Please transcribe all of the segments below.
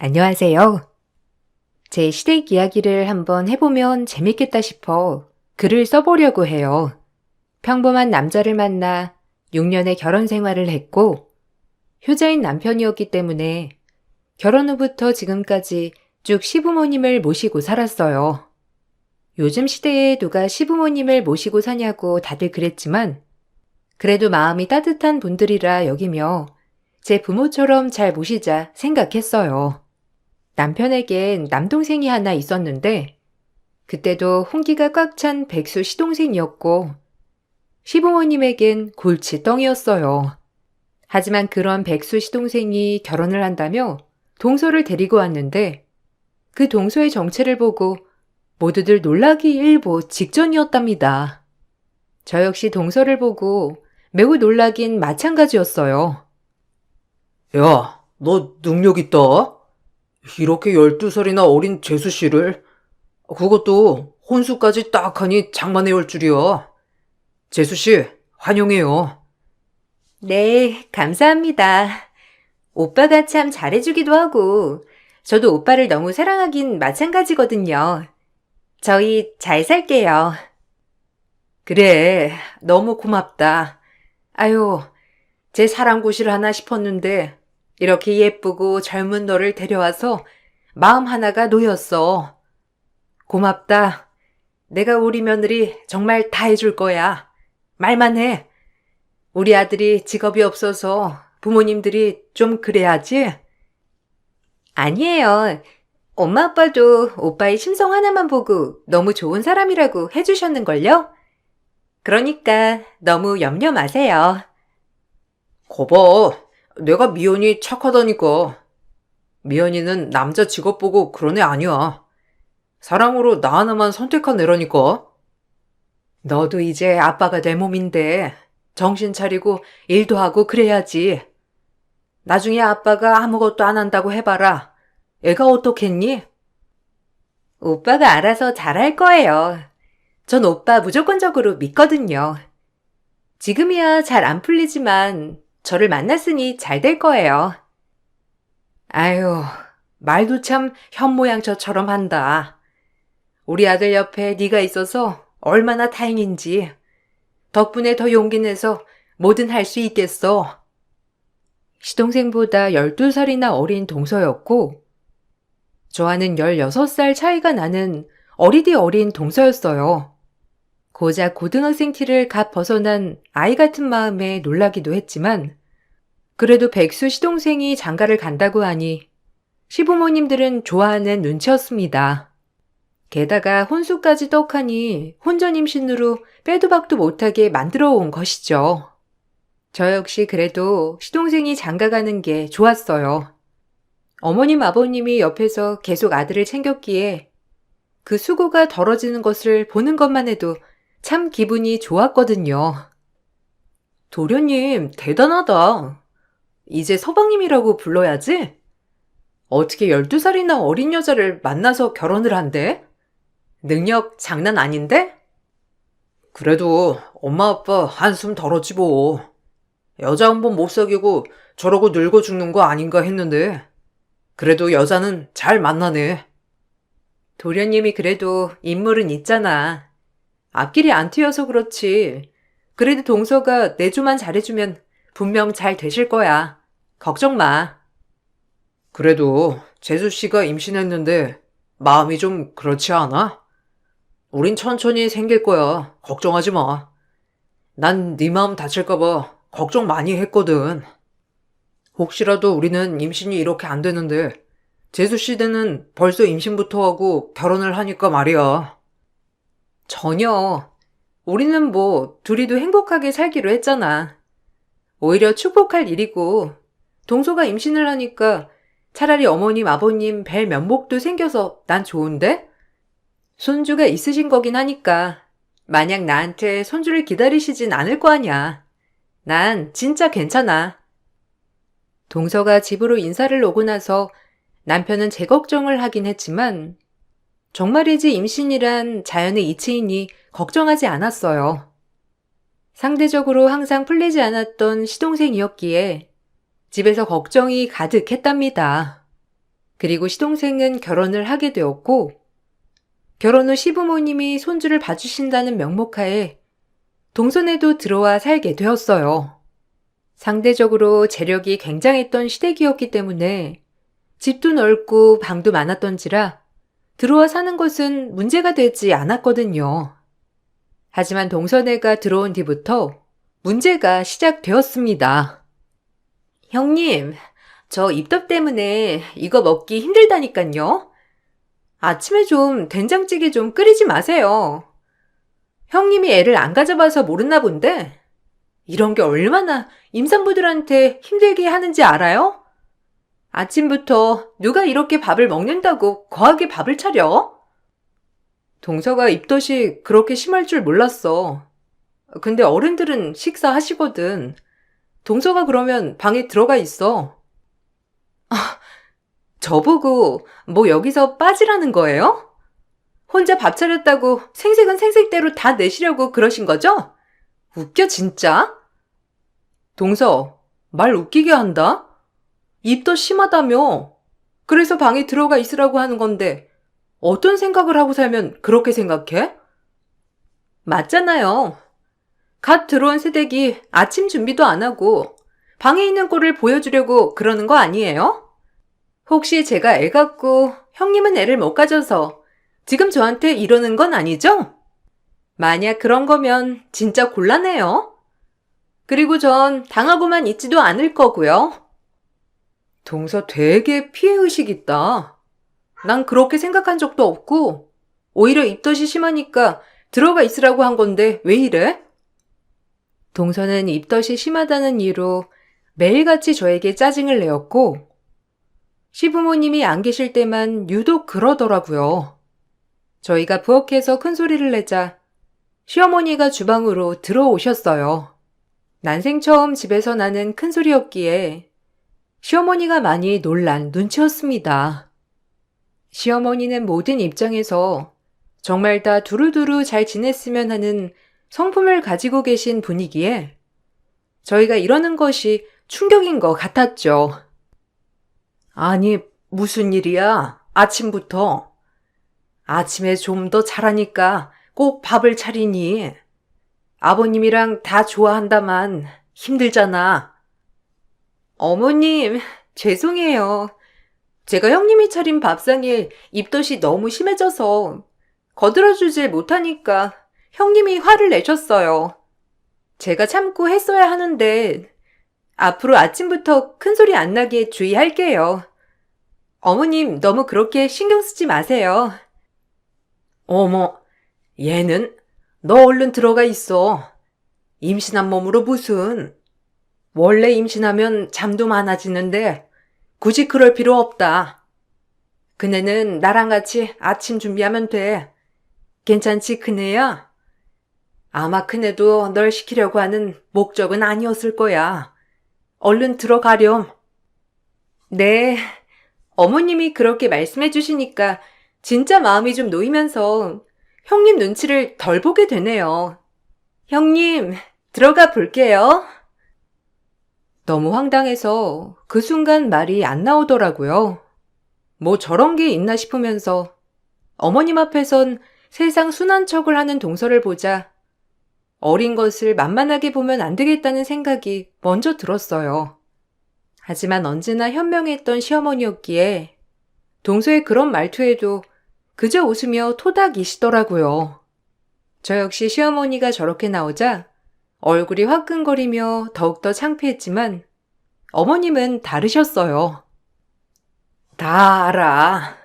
안녕하세요. 제 시댁 이야기를 한번 해보면 재밌겠다 싶어 글을 써보려고 해요. 평범한 남자를 만나 6년의 결혼 생활을 했고, 효자인 남편이었기 때문에 결혼 후부터 지금까지 쭉 시부모님을 모시고 살았어요. 요즘 시대에 누가 시부모님을 모시고 사냐고 다들 그랬지만, 그래도 마음이 따뜻한 분들이라 여기며 제 부모처럼 잘 모시자 생각했어요. 남편에겐 남동생이 하나 있었는데 그때도 홍기가 꽉 찬 백수 시동생이었고 시부모님에겐 골칫덩이였어요. 하지만 그런 백수 시동생이 결혼을 한다며 동서를 데리고 왔는데 그 동서의 정체를 보고 모두들 놀라기 일보 직전이었답니다. 저 역시 동서를 보고 매우 놀라긴 마찬가지였어요. 야, 너 능력 있다? 이렇게 12살이나 어린 재수 씨를, 그것도 혼수까지 딱 하니 장만해 올 줄이야. 재수 씨, 환영해요. 네, 감사합니다. 오빠가 참 잘해주기도 하고, 저도 오빠를 너무 사랑하긴 마찬가지거든요. 저희 잘 살게요. 그래, 너무 고맙다. 아유, 제 사랑구실 하나 싶었는데, 이렇게 예쁘고 젊은 너를 데려와서 마음 하나가 놓였어. 고맙다. 내가 우리 며느리 정말 다 해줄 거야. 말만 해. 우리 아들이 직업이 없어서 부모님들이 좀 그래야지? 아니에요. 엄마 아빠도 오빠의 심성 하나만 보고 너무 좋은 사람이라고 해주셨는걸요? 그러니까 너무 염려 마세요. 거봐, 내가 미연이 착하다니까. 미연이는 남자 직업 보고 그런 애 아니야. 사랑으로 나 하나만 선택한 애라니까. 너도 이제 아빠가 내 몸인데 정신 차리고 일도 하고 그래야지. 나중에 아빠가 아무것도 안 한다고 해봐라. 애가 어떻겠니? 오빠가 알아서 잘할 거예요. 전 오빠 무조건적으로 믿거든요. 지금이야 잘 안 풀리지만 저를 만났으니 잘 될 거예요. 아유, 말도 참 현모양처처럼 한다. 우리 아들 옆에 네가 있어서 얼마나 다행인지. 덕분에 더 용기 내서 뭐든 할 수 있겠어. 시동생보다 12살이나 어린 동서였고, 저와는 16살 차이가 나는 어리디 어린 동서였어요. 고작 고등학생 티를 갓 벗어난 아이 같은 마음에 놀라기도 했지만, 그래도 백수 시동생이 장가를 간다고 하니 시부모님들은 좋아하는 눈치였습니다. 게다가 혼수까지 떡하니 혼전 임신으로 빼도 박도 못하게 만들어 온 것이죠. 저 역시 그래도 시동생이 장가가는 게 좋았어요. 어머님 아버님이 옆에서 계속 아들을 챙겼기에 그 수고가 덜어지는 것을 보는 것만 해도 참 기분이 좋았거든요. 도련님, 대단하다. 이제 서방님이라고 불러야지? 어떻게 12살이나 어린 여자를 만나서 결혼을 한대? 능력 장난 아닌데? 그래도 엄마 아빠 한숨 덜었지 뭐. 여자 한 번 못 사귀고 저러고 늙어 죽는 거 아닌가 했는데. 그래도 여자는 잘 만나네. 도련님이 그래도 인물은 있잖아. 앞길이 안 트여서 그렇지. 그래도 동서가 내조만 잘해주면 분명 잘 되실 거야. 걱정 마. 그래도 재수 씨가 임신했는데 마음이 좀 그렇지 않아? 우린 천천히 생길 거야. 걱정하지 마. 난 네 마음 다칠까 봐 걱정 많이 했거든. 혹시라도 우리는 임신이 이렇게 안 되는데 재수 씨는 벌써 임신부터 하고 결혼을 하니까 말이야. 전혀. 우리는 뭐 둘이도 행복하게 살기로 했잖아. 오히려 축복할 일이고 동서가 임신을 하니까 차라리 어머님 아버님 뵐 면목도 생겨서 난 좋은데? 손주가 있으신 거긴 하니까 만약 나한테 손주를 기다리시진 않을 거 아냐. 난 진짜 괜찮아. 동서가 집으로 인사를 오고 나서 남편은 제 걱정을 하긴 했지만 정말이지 임신이란 자연의 이치이니 걱정하지 않았어요. 상대적으로 항상 풀리지 않았던 시동생이었기에 집에서 걱정이 가득했답니다. 그리고 시동생은 결혼을 하게 되었고, 결혼 후 시부모님이 손주를 봐주신다는 명목하에 동선에도 들어와 살게 되었어요. 상대적으로 재력이 굉장했던 시댁이었기 때문에 집도 넓고 방도 많았던지라 들어와 사는 것은 문제가 되지 않았거든요. 하지만 동선애가 들어온 뒤부터 문제가 시작되었습니다. 형님, 저 입덧 때문에 이거 먹기 힘들다니깐요. 아침에 좀 된장찌개 좀 끓이지 마세요. 형님이 애를 안 가져봐서 모르나 본데 이런 게 얼마나 임산부들한테 힘들게 하는지 알아요? 아침부터 누가 이렇게 밥을 먹는다고 거하게 밥을 차려? 동서가 입덧이 그렇게 심할 줄 몰랐어. 근데 어른들은 식사하시거든. 동서가 그러면 방에 들어가 있어. 저보고 뭐 여기서 빠지라는 거예요? 혼자 밥 차렸다고 생색은 생색대로 다 내시려고 그러신 거죠? 웃겨 진짜? 동서, 말 웃기게 한다? 입덧 심하다며. 그래서 방에 들어가 있으라고 하는 건데 어떤 생각을 하고 살면 그렇게 생각해? 맞잖아요. 갓 들어온 새댁이 아침 준비도 안 하고 방에 있는 꼴을 보여주려고 그러는 거 아니에요? 혹시 제가 애 갖고 형님은 애를 못 가져서 지금 저한테 이러는 건 아니죠? 만약 그런 거면 진짜 곤란해요. 그리고 전 당하고만 있지도 않을 거고요. 동서 되게 피해의식 있다. 난 그렇게 생각한 적도 없고 오히려 입덧이 심하니까 들어가 있으라고 한 건데 왜 이래? 동서는 입덧이 심하다는 이유로 매일같이 저에게 짜증을 내었고 시부모님이 안 계실 때만 유독 그러더라고요. 저희가 부엌에서 큰 소리를 내자 시어머니가 주방으로 들어오셨어요. 난생 처음 집에서 나는 큰 소리였기에 시어머니가 많이 놀란 눈치였습니다. 시어머니는 모든 입장에서 정말 다 두루두루 잘 지냈으면 하는 성품을 가지고 계신 분이기에 저희가 이러는 것이 충격인 것 같았죠. 아니, 무슨 일이야? 아침부터. 아침에 좀 더 잘하니까 꼭 밥을 차리니. 아버님이랑 다 좋아한다만 힘들잖아. 어머님, 죄송해요. 제가 형님이 차린 밥상에 입덧이 너무 심해져서 거들어주질 못하니까 형님이 화를 내셨어요. 제가 참고 했어야 하는데 앞으로 아침부터 큰 소리 안 나게 주의할게요. 어머님 너무 그렇게 신경 쓰지 마세요. 어머, 얘는 너 얼른 들어가 있어. 임신한 몸으로 무슨. 원래 임신하면 잠도 많아지는데 굳이 그럴 필요 없다. 그네는 나랑 같이 아침 준비하면 돼. 괜찮지, 큰애야? 아마 큰애도 널 시키려고 하는 목적은 아니었을 거야. 얼른 들어가렴. 네, 어머님이 그렇게 말씀해 주시니까 진짜 마음이 좀 놓이면서 형님 눈치를 덜 보게 되네요. 형님, 들어가 볼게요. 너무 황당해서 그 순간 말이 안 나오더라고요. 뭐 저런 게 있나 싶으면서 어머님 앞에선 세상 순한 척을 하는 동서를 보자 어린 것을 만만하게 보면 안 되겠다는 생각이 먼저 들었어요. 하지만 언제나 현명했던 시어머니였기에 동서의 그런 말투에도 그저 웃으며 토닥이시더라고요. 저 역시 시어머니가 저렇게 나오자 얼굴이 화끈거리며 더욱더 창피했지만 어머님은 다르셨어요. 다 알아.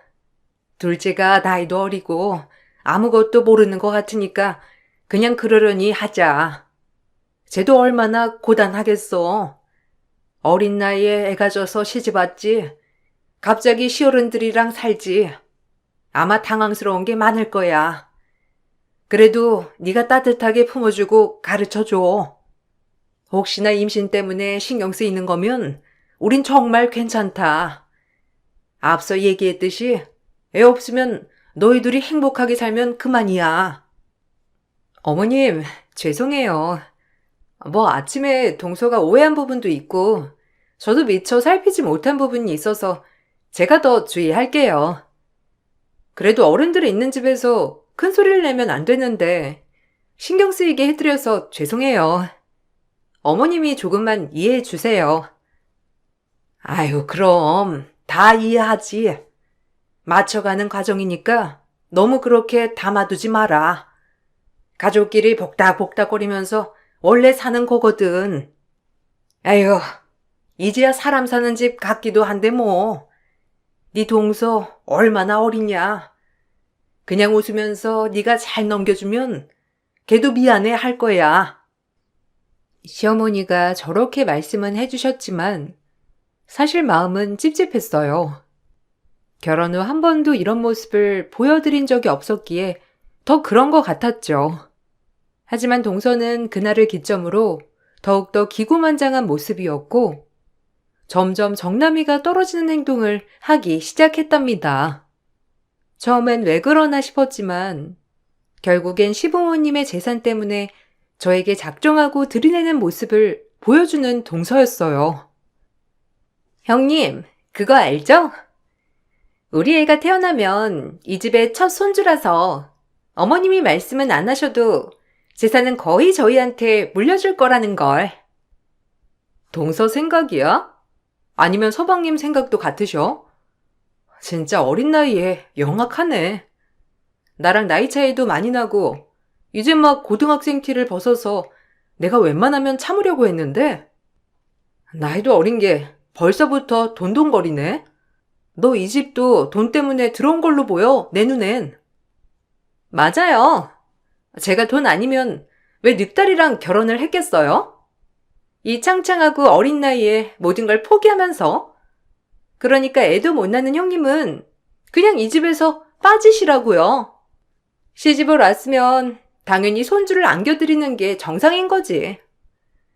둘째가 나이도 어리고 아무것도 모르는 것 같으니까 그냥 그러려니 하자. 쟤도 얼마나 고단하겠어. 어린 나이에 애가 져서 시집왔지. 갑자기 시어른들이랑 살지. 아마 당황스러운 게 많을 거야. 그래도 네가 따뜻하게 품어주고 가르쳐줘. 혹시나 임신 때문에 신경 쓰이는 거면 우린 정말 괜찮다. 앞서 얘기했듯이 애 없으면 너희 둘이 행복하게 살면 그만이야. 어머님, 죄송해요. 뭐 아침에 동서가 오해한 부분도 있고 저도 미처 살피지 못한 부분이 있어서 제가 더 주의할게요. 그래도 어른들이 있는 집에서 큰 소리를 내면 안 되는데 신경 쓰이게 해드려서 죄송해요. 어머님이 조금만 이해해 주세요. 아유, 그럼 다 이해하지. 맞춰가는 과정이니까 너무 그렇게 담아두지 마라. 가족끼리 복닥복닥거리면서 원래 사는 거거든. 아유, 이제야 사람 사는 집 같기도 한데 뭐. 네 동서 얼마나 어리냐. 그냥 웃으면서 네가 잘 넘겨주면 걔도 미안해 할 거야. 시어머니가 저렇게 말씀은 해주셨지만 사실 마음은 찝찝했어요. 결혼 후 한 번도 이런 모습을 보여드린 적이 없었기에 더 그런 것 같았죠. 하지만 동서는 그날을 기점으로 더욱더 기고만장한 모습이었고 점점 정남이가 떨어지는 행동을 하기 시작했답니다. 처음엔 왜 그러나 싶었지만 결국엔 시부모님의 재산 때문에 저에게 작정하고 들이대는 모습을 보여주는 동서였어요. 형님, 그거 알죠? 우리 애가 태어나면 이 집의 첫 손주라서 어머님이 말씀은 안 하셔도 재산은 거의 저희한테 물려줄 거라는 걸. 동서 생각이야? 아니면 서방님 생각도 같으셔? 진짜 어린 나이에 영악하네. 나랑 나이 차이도 많이 나고 이제 막 고등학생 티를 벗어서 내가 웬만하면 참으려고 했는데 나이도 어린 게 벌써부터 돈돈거리네. 너 이 집도 돈 때문에 들어온 걸로 보여, 내 눈엔. 맞아요. 제가 돈 아니면 왜 늑달이랑 결혼을 했겠어요? 이 창창하고 어린 나이에 모든 걸 포기하면서. 그러니까 애도 못 낳는 형님은 그냥 이 집에서 빠지시라고요. 시집을 왔으면 당연히 손주를 안겨드리는 게 정상인 거지.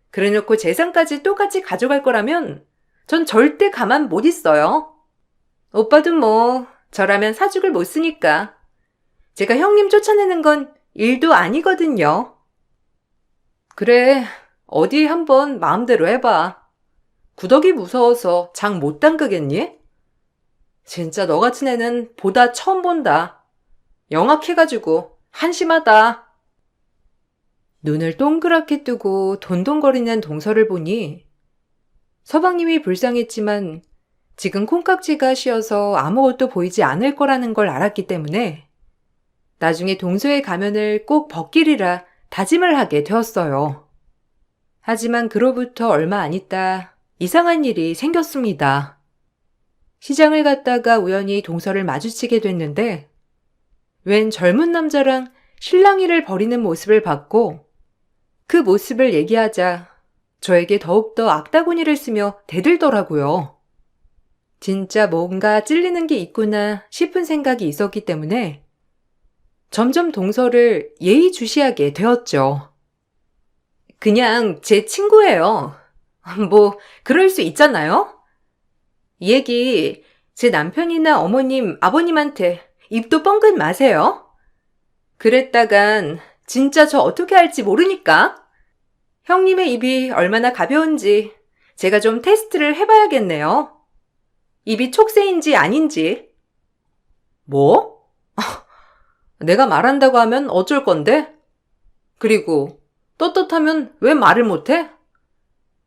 그래놓고 재산까지 똑같이 가져갈 거라면 전 절대 가만 못 있어요. 오빠도 뭐 저라면 사죽을 못 쓰니까. 제가 형님 쫓아내는 건 일도 아니거든요. 그래, 어디 한번 마음대로 해봐. 구더기 무서워서 장 못 담그겠니? 진짜 너 같은 애는 보다 처음 본다. 영악해가지고 한심하다. 눈을 동그랗게 뜨고 돈동거리는 동서를 보니 서방님이 불쌍했지만 지금 콩깍지가 씌어서 아무것도 보이지 않을 거라는 걸 알았기 때문에 나중에 동서의 가면을 꼭 벗기리라 다짐을 하게 되었어요. 하지만 그로부터 얼마 안 있다 이상한 일이 생겼습니다. 시장을 갔다가 우연히 동서를 마주치게 됐는데 웬 젊은 남자랑 실랑이를 벌이는 모습을 봤고 그 모습을 얘기하자 저에게 더욱더 악다구니를 쓰며 대들더라고요. 진짜 뭔가 찔리는 게 있구나 싶은 생각이 있었기 때문에 점점 동서를 예의주시하게 되었죠. 그냥 제 친구예요. 뭐 그럴 수 있잖아요? 이 얘기 제 남편이나 어머님, 아버님한테 입도 뻥긋 마세요. 그랬다간 진짜 저 어떻게 할지 모르니까. 형님의 입이 얼마나 가벼운지 제가 좀 테스트를 해봐야겠네요. 입이 촉새인지 아닌지. 뭐? 내가 말한다고 하면 어쩔 건데? 그리고 떳떳하면 왜 말을 못해?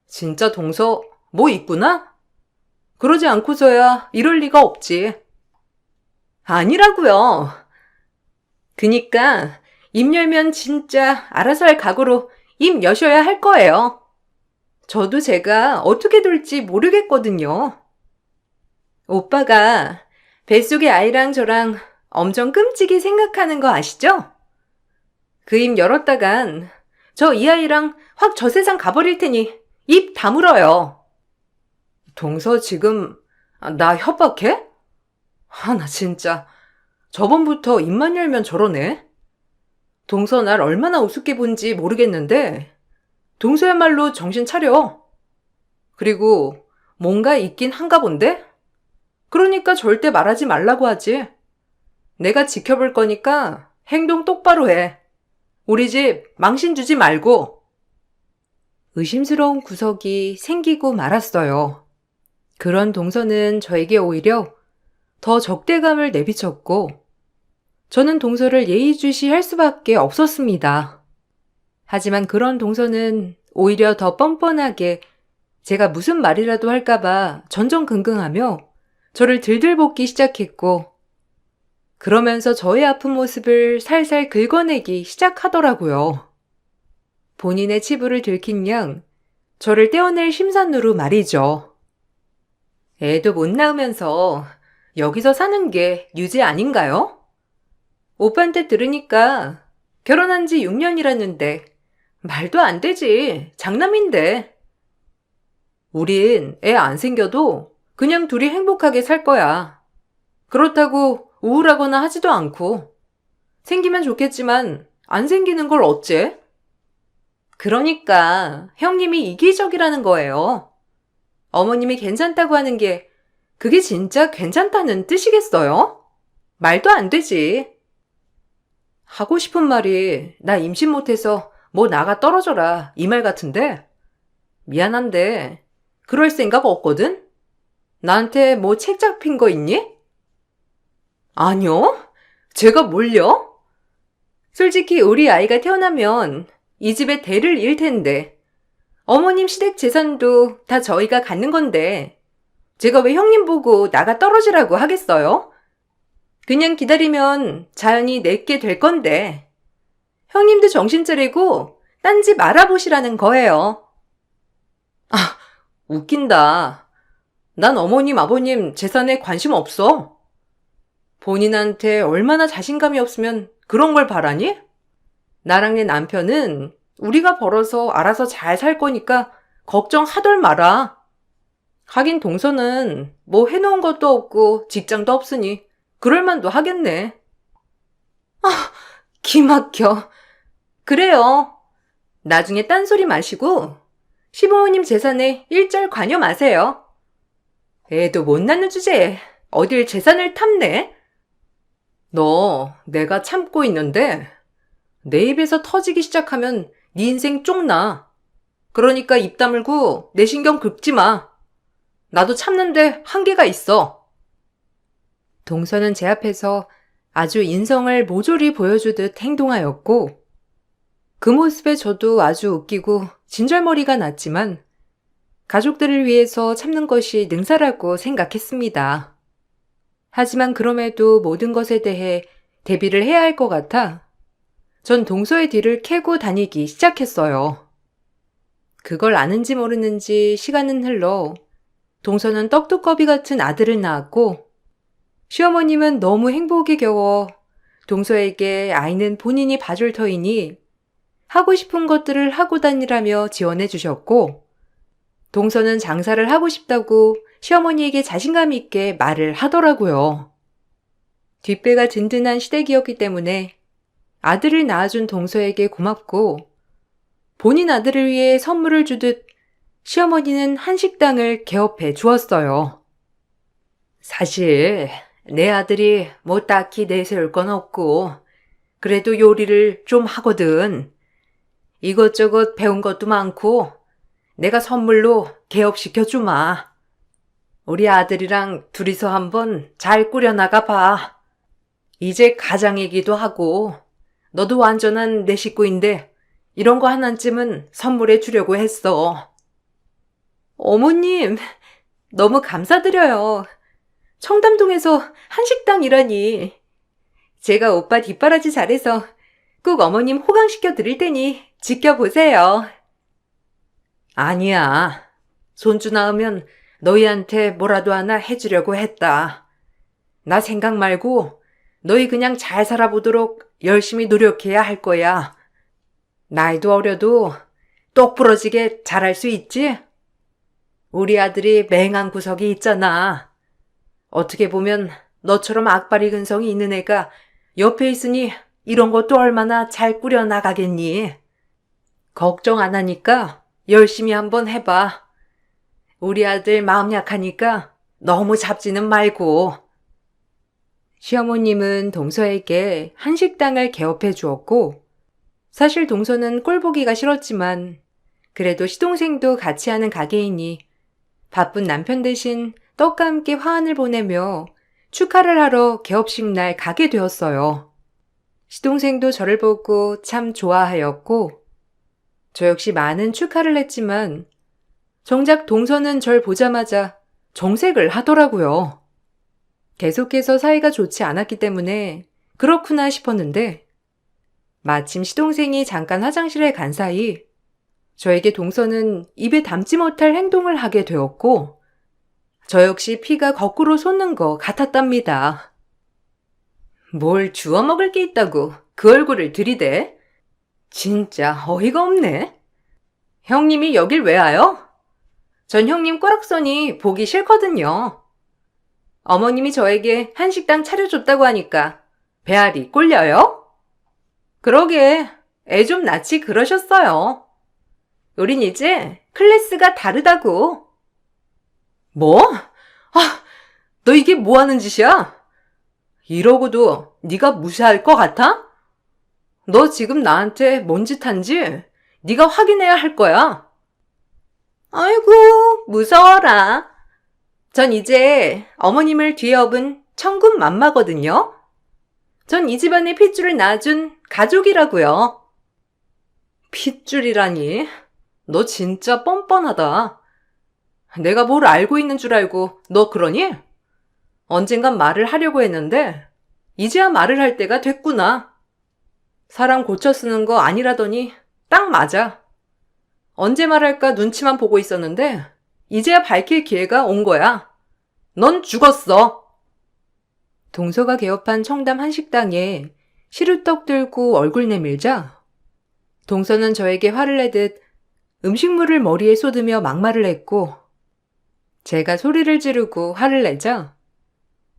진짜 동서 뭐 있구나? 그러지 않고서야 이럴 리가 없지. 아니라고요. 그니까 입 열면 진짜 알아서 할 각오로 입 여셔야 할 거예요. 저도 제가 어떻게 될지 모르겠거든요. 오빠가 뱃속의 아이랑 저랑 엄청 끔찍이 생각하는 거 아시죠? 그 입 열었다간 저 이 아이랑 확 저 세상 가버릴 테니 입 다물어요. 동서 지금 나 협박해? 나 진짜 저번부터 입만 열면 저러네. 동서 날 얼마나 우습게 본지 모르겠는데 동서야말로 정신 차려. 그리고 뭔가 있긴 한가 본데? 그러니까 절대 말하지 말라고 하지. 내가 지켜볼 거니까 행동 똑바로 해. 우리 집 망신 주지 말고. 의심스러운 구석이 생기고 말았어요. 그런 동서는 저에게 오히려 더 적대감을 내비쳤고 저는 동서를 예의주시할 수밖에 없었습니다. 하지만 그런 동서는 오히려 더 뻔뻔하게 제가 무슨 말이라도 할까봐 전전긍긍하며 저를 들들볶기 시작했고 그러면서 저의 아픈 모습을 살살 긁어내기 시작하더라고요. 본인의 치부를 들킨 양 저를 떼어낼 심산으로 말이죠. 애도 못 낳으면서 여기서 사는 게 유죄 아닌가요? 오빠한테 들으니까 결혼한 지 6년이라는데 말도 안 되지. 장남인데. 우린 애 안 생겨도 그냥 둘이 행복하게 살 거야. 그렇다고 우울하거나 하지도 않고. 생기면 좋겠지만 안 생기는 걸 어째? 그러니까 형님이 이기적이라는 거예요. 어머님이 괜찮다고 하는 게 그게 진짜 괜찮다는 뜻이겠어요? 말도 안 되지. 하고 싶은 말이 나 임신 못해서 뭐 나가 떨어져라 이 말 같은데 미안한데 그럴 생각 없거든? 나한테 뭐 책 잡힌 거 있니? 아니요. 제가 뭘요? 솔직히 우리 아이가 태어나면 이 집에 대를 이을 텐데 어머님 시댁 재산도 다 저희가 갖는 건데 제가 왜 형님 보고 나가 떨어지라고 하겠어요? 그냥 기다리면 자연히 내게 될 건데 형님도 정신 차리고 딴 집 알아보시라는 거예요. 아, 웃긴다. 난 어머님, 아버님 재산에 관심 없어. 본인한테 얼마나 자신감이 없으면 그런 걸 바라니? 나랑 내 남편은 우리가 벌어서 알아서 잘 살 거니까 걱정하덜 마라. 하긴 동서는 뭐 해놓은 것도 없고 직장도 없으니 그럴만도 하겠네. 아, 기막혀. 그래요. 나중에 딴소리 마시고 시부모님 재산에 일절 관여 마세요. 애도 못 낳는 주제에 어딜 재산을 탐내? 너 내가 참고 있는데 내 입에서 터지기 시작하면 네 인생 쪽나. 그러니까 입 다물고 내 신경 긁지 마. 나도 참는데 한계가 있어. 동서는 제 앞에서 아주 인성을 모조리 보여주듯 행동하였고 그 모습에 저도 아주 웃기고 진절머리가 났지만 가족들을 위해서 참는 것이 능사라고 생각했습니다. 하지만 그럼에도 모든 것에 대해 대비를 해야 할 것 같아 전 동서의 뒤를 캐고 다니기 시작했어요. 그걸 아는지 모르는지 시간은 흘러 동서는 떡두꺼비 같은 아들을 낳았고 시어머님은 너무 행복에 겨워 동서에게 아이는 본인이 봐줄 터이니 하고 싶은 것들을 하고 다니라며 지원해 주셨고 동서는 장사를 하고 싶다고 시어머니에게 자신감 있게 말을 하더라고요. 뒷배가 든든한 시댁이었기 때문에 아들을 낳아준 동서에게 고맙고 본인 아들을 위해 선물을 주듯 시어머니는 한식당을 개업해 주었어요. 사실 내 아들이 뭐 딱히 내세울 건 없고 그래도 요리를 좀 하거든. 이것저것 배운 것도 많고 내가 선물로 개업시켜주마. 우리 아들이랑 둘이서 한번 잘 꾸려나가 봐. 이제 가장이기도 하고 너도 완전한 내 식구인데 이런 거 하나쯤은 선물해 주려고 했어. 어머님, 너무 감사드려요. 청담동에서 한식당이라니. 제가 오빠 뒷바라지 잘해서 꼭 어머님 호강시켜 드릴 테니 지켜보세요. 아니야. 손주 낳으면 너희한테 뭐라도 하나 해주려고 했다. 나 생각 말고 너희 그냥 잘 살아보도록 열심히 노력해야 할 거야. 나이도 어려도 똑 부러지게 잘할 수 있지? 우리 아들이 맹한 구석이 있잖아. 어떻게 보면 너처럼 악바리 근성이 있는 애가 옆에 있으니 이런 것도 얼마나 잘 꾸려나가겠니? 걱정 안 하니까 열심히 한번 해봐. 우리 아들 마음 약하니까 너무 잡지는 말고. 시어머님은 동서에게 한식당을 개업해 주었고 사실 동서는 꼴보기가 싫었지만 그래도 시동생도 같이 하는 가게이니 바쁜 남편 대신 떡과 함께 화환을 보내며 축하를 하러 개업식 날 가게 되었어요. 시동생도 저를 보고 참 좋아하였고, 저 역시 많은 축하를 했지만, 정작 동서는 절 보자마자 정색을 하더라고요. 계속해서 사이가 좋지 않았기 때문에 그렇구나 싶었는데, 마침 시동생이 잠깐 화장실에 간 사이, 저에게 동서는 입에 담지 못할 행동을 하게 되었고, 저 역시 피가 거꾸로 솟는 것 같았답니다. 뭘 주워 먹을 게 있다고 그 얼굴을 들이대? 진짜 어이가 없네. 형님이 여길 왜 와요? 전 형님 꼬락서니 보기 싫거든요. 어머님이 저에게 한식당 차려줬다고 하니까 배알이 꼴려요? 그러게 애 좀 낳지 그러셨어요. 우린 이제 클래스가 다르다고. 뭐? 아, 너 이게 뭐 하는 짓이야? 이러고도 네가 무시할 것 같아? 너 지금 나한테 뭔 짓 한지 네가 확인해야 할 거야. 아이고, 무서워라. 전 이제 어머님을 뒤에 업은 천군만마거든요. 전 이 집안의 핏줄을 낳아준 가족이라고요. 핏줄이라니? 너 진짜 뻔뻔하다. 내가 뭘 알고 있는 줄 알고 너 그러니? 언젠간 말을 하려고 했는데 이제야 말을 할 때가 됐구나. 사람 고쳐 쓰는 거 아니라더니 딱 맞아. 언제 말할까 눈치만 보고 있었는데 이제야 밝힐 기회가 온 거야. 넌 죽었어. 동서가 개업한 청담 한식당에 시루떡 들고 얼굴 내밀자 동서는 저에게 화를 내듯 음식물을 머리에 쏟으며 막말을 했고 제가 소리를 지르고 화를 내자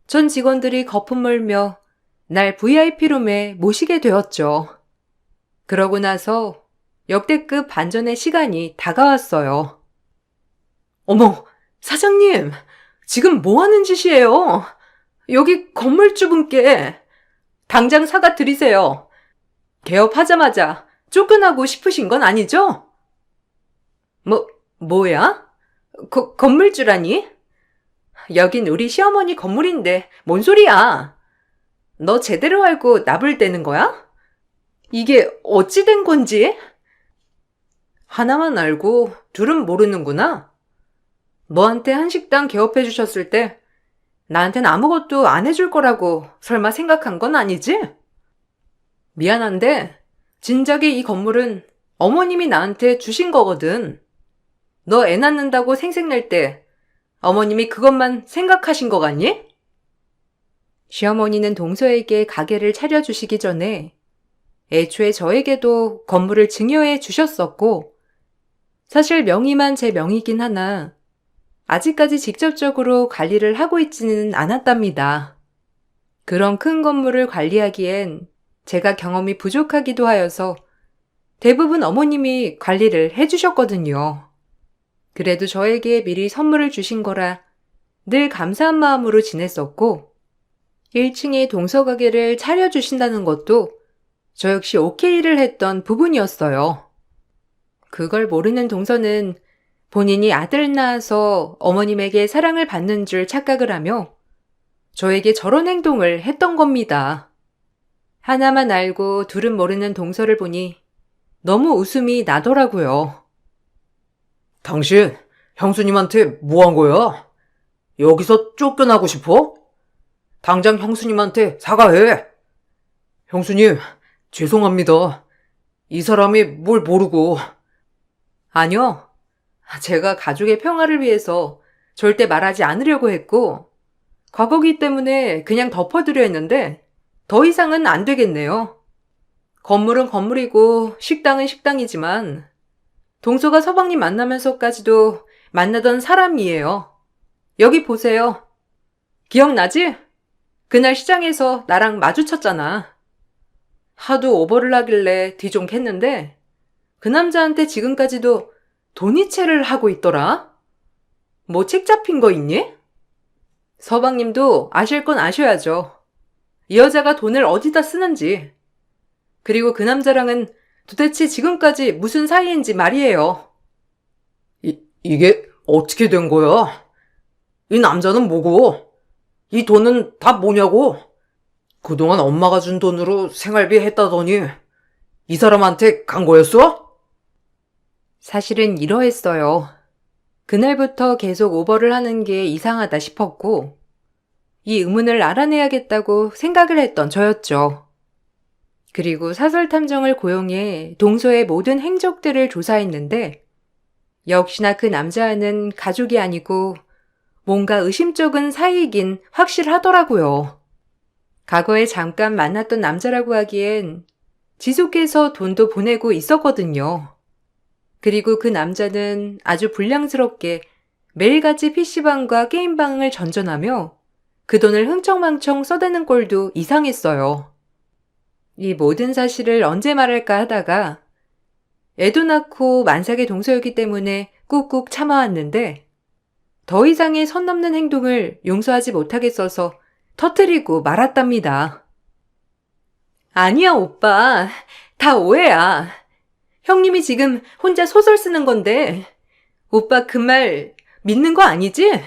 전 직원들이 거품 물며 날 VIP룸에 모시게 되었죠. 그러고 나서 역대급 반전의 시간이 다가왔어요. 어머, 사장님, 지금 뭐 하는 짓이에요? 여기 건물주분께 당장 사과 드리세요. 개업하자마자 쫓겨나고 싶으신 건 아니죠? 뭐야? 건물주라니? 여긴 우리 시어머니 건물인데 뭔 소리야? 너 제대로 알고 나불대는 거야? 이게 어찌 된 건지? 하나만 알고 둘은 모르는구나. 너한테 한식당 개업해 주셨을 때 나한텐 아무것도 안 해줄 거라고 설마 생각한 건 아니지? 미안한데 진작에 이 건물은 어머님이 나한테 주신 거거든. 너 애 낳는다고 생색낼 때 어머님이 그것만 생각하신 거 같니? 시어머니는 동서에게 가게를 차려주시기 전에 애초에 저에게도 건물을 증여해 주셨었고 사실 명의만 제 명의긴 하나 아직까지 직접적으로 관리를 하고 있지는 않았답니다. 그런 큰 건물을 관리하기엔 제가 경험이 부족하기도 하여서 대부분 어머님이 관리를 해주셨거든요. 그래도 저에게 미리 선물을 주신 거라 늘 감사한 마음으로 지냈었고 1층에 동서가게를 차려주신다는 것도 저 역시 오케이를 했던 부분이었어요. 그걸 모르는 동서는 본인이 아들 낳아서 어머님에게 사랑을 받는 줄 착각을 하며 저에게 저런 행동을 했던 겁니다. 하나만 알고 둘은 모르는 동서를 보니 너무 웃음이 나더라고요. 당신 형수님한테 뭐 한 거야? 여기서 쫓겨나고 싶어? 당장 형수님한테 사과해. 형수님, 죄송합니다. 이 사람이 뭘 모르고. 아니요. 제가 가족의 평화를 위해서 절대 말하지 않으려고 했고 과거기 때문에 그냥 덮어두려 했는데 더 이상은 안 되겠네요. 건물은 건물이고 식당은 식당이지만 동서가 서방님 만나면서까지도 만나던 사람이에요. 여기 보세요. 기억나지? 그날 시장에서 나랑 마주쳤잖아. 하도 오버를 하길래 뒤종했는데 그 남자한테 지금까지도 돈이체를 하고 있더라? 뭐 책 잡힌 거 있니? 서방님도 아실 건 아셔야죠. 이 여자가 돈을 어디다 쓰는지. 그리고 그 남자랑은 도대체 지금까지 무슨 사이인지 말이에요. 이게 어떻게 된 거야? 이 남자는 뭐고? 이 돈은 다 뭐냐고? 그동안 엄마가 준 돈으로 생활비 했다더니 이 사람한테 간 거였어? 사실은 이러했어요. 그날부터 계속 오버를 하는 게 이상하다 싶었고, 이 의문을 알아내야겠다고 생각을 했던 저였죠. 그리고 사설 탐정을 고용해 동서의 모든 행적들을 조사했는데, 역시나 그 남자와는 가족이 아니고 뭔가 의심쩍은 사이이긴 확실하더라고요. 과거에 잠깐 만났던 남자라고 하기엔 지속해서 돈도 보내고 있었거든요. 그리고 그 남자는 아주 불량스럽게 매일같이 PC방과 게임방을 전전하며 그 돈을 흥청망청 써대는 꼴도 이상했어요. 이 모든 사실을 언제 말할까 하다가 애도 낳고 만삭의 동서였기 때문에 꾹꾹 참아왔는데 더 이상의 선 넘는 행동을 용서하지 못하겠어서 터뜨리고 말았답니다. 아니야, 오빠. 다 오해야. 형님이 지금 혼자 소설 쓰는 건데 오빠 그 말 믿는 거 아니지?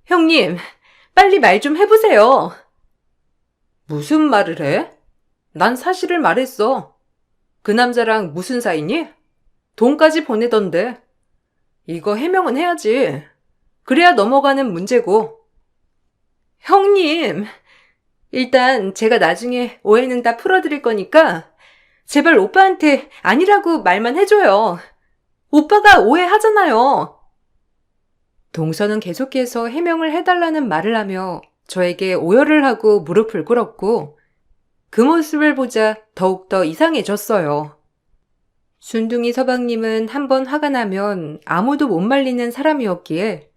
형님, 빨리 말 좀 해보세요. 무슨 말을 해? 난 사실을 말했어. 그 남자랑 무슨 사이니? 돈까지 보내던데. 이거 해명은 해야지. 그래야 넘어가는 문제고. 형님, 일단 제가 나중에 오해는 다 풀어드릴 거니까 제발 오빠한테 아니라고 말만 해줘요. 오빠가 오해하잖아요. 동서는 계속해서 해명을 해달라는 말을 하며 저에게 오열을 하고 무릎을 꿇었고 그 모습을 보자 더욱더 이상해졌어요. 순둥이 서방님은 한번 화가 나면 아무도 못 말리는 사람이었기에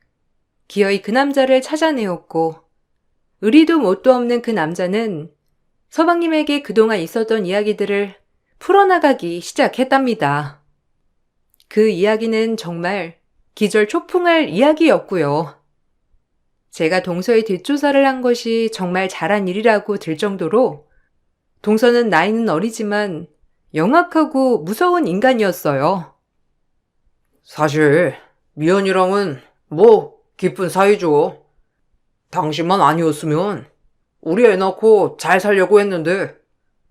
기어이 그 남자를 찾아내었고 의리도 뭣도 없는 그 남자는 서방님에게 그동안 있었던 이야기들을 풀어나가기 시작했답니다. 그 이야기는 정말 기절초풍할 이야기였고요. 제가 동서의 뒷조사를 한 것이 정말 잘한 일이라고 들 정도로 동서는 나이는 어리지만 영악하고 무서운 인간이었어요. 사실 미연이랑은 깊은 사이죠. 당신만 아니었으면 우리 애 낳고 잘 살려고 했는데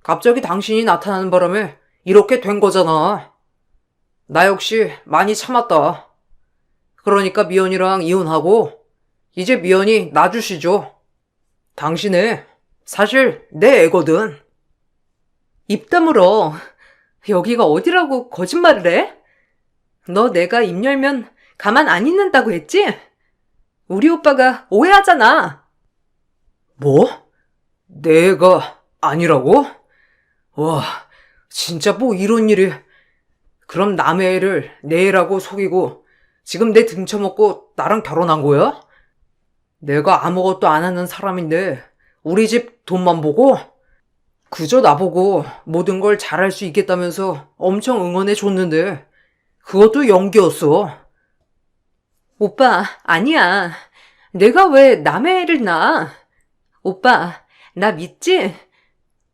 갑자기 당신이 나타나는 바람에 이렇게 된 거잖아. 나 역시 많이 참았다. 그러니까 미연이랑 이혼하고 이제 미연이 놔주시죠. 당신은 사실 내 애거든. 입 다물어. 여기가 어디라고 거짓말을 해? 너 내가 입 열면 가만 안 있는다고 했지? 우리 오빠가 오해하잖아. 뭐? 내가 아니라고? 와, 진짜 이런 일이. 그럼 남의 애를 내 애라고 속이고 지금 내 등쳐먹고 나랑 결혼한 거야? 내가 아무것도 안 하는 사람인데 우리 집 돈만 보고? 그저 나보고 모든 걸 잘할 수 있겠다면서 엄청 응원해 줬는데 그것도 연기였어. 오빠, 아니야. 내가 왜 남의 애를 낳아? 오빠, 나 믿지?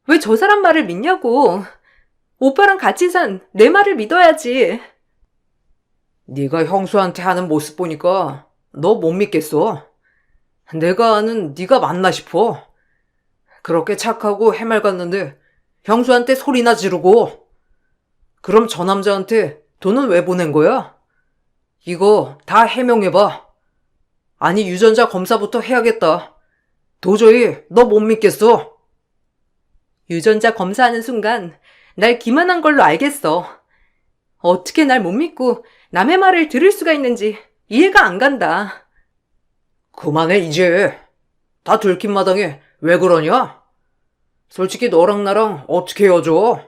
왜 저 사람 말을 믿냐고. 오빠랑 같이 산 내 말을 믿어야지. 네가 형수한테 하는 모습 보니까 너 못 믿겠어. 내가 아는 네가 맞나 싶어. 그렇게 착하고 해맑았는데 형수한테 소리나 지르고. 그럼 저 남자한테 돈은 왜 보낸 거야? 이거 다 해명해봐. 아니 유전자 검사부터 해야겠다. 도저히 너 못 믿겠어. 유전자 검사하는 순간 날 기만한 걸로 알겠어. 어떻게 날 못 믿고 남의 말을 들을 수가 있는지 이해가 안 간다. 그만해 이제. 다 들킨 마당에 왜 그러냐? 솔직히 너랑 나랑 어떻게 헤어져?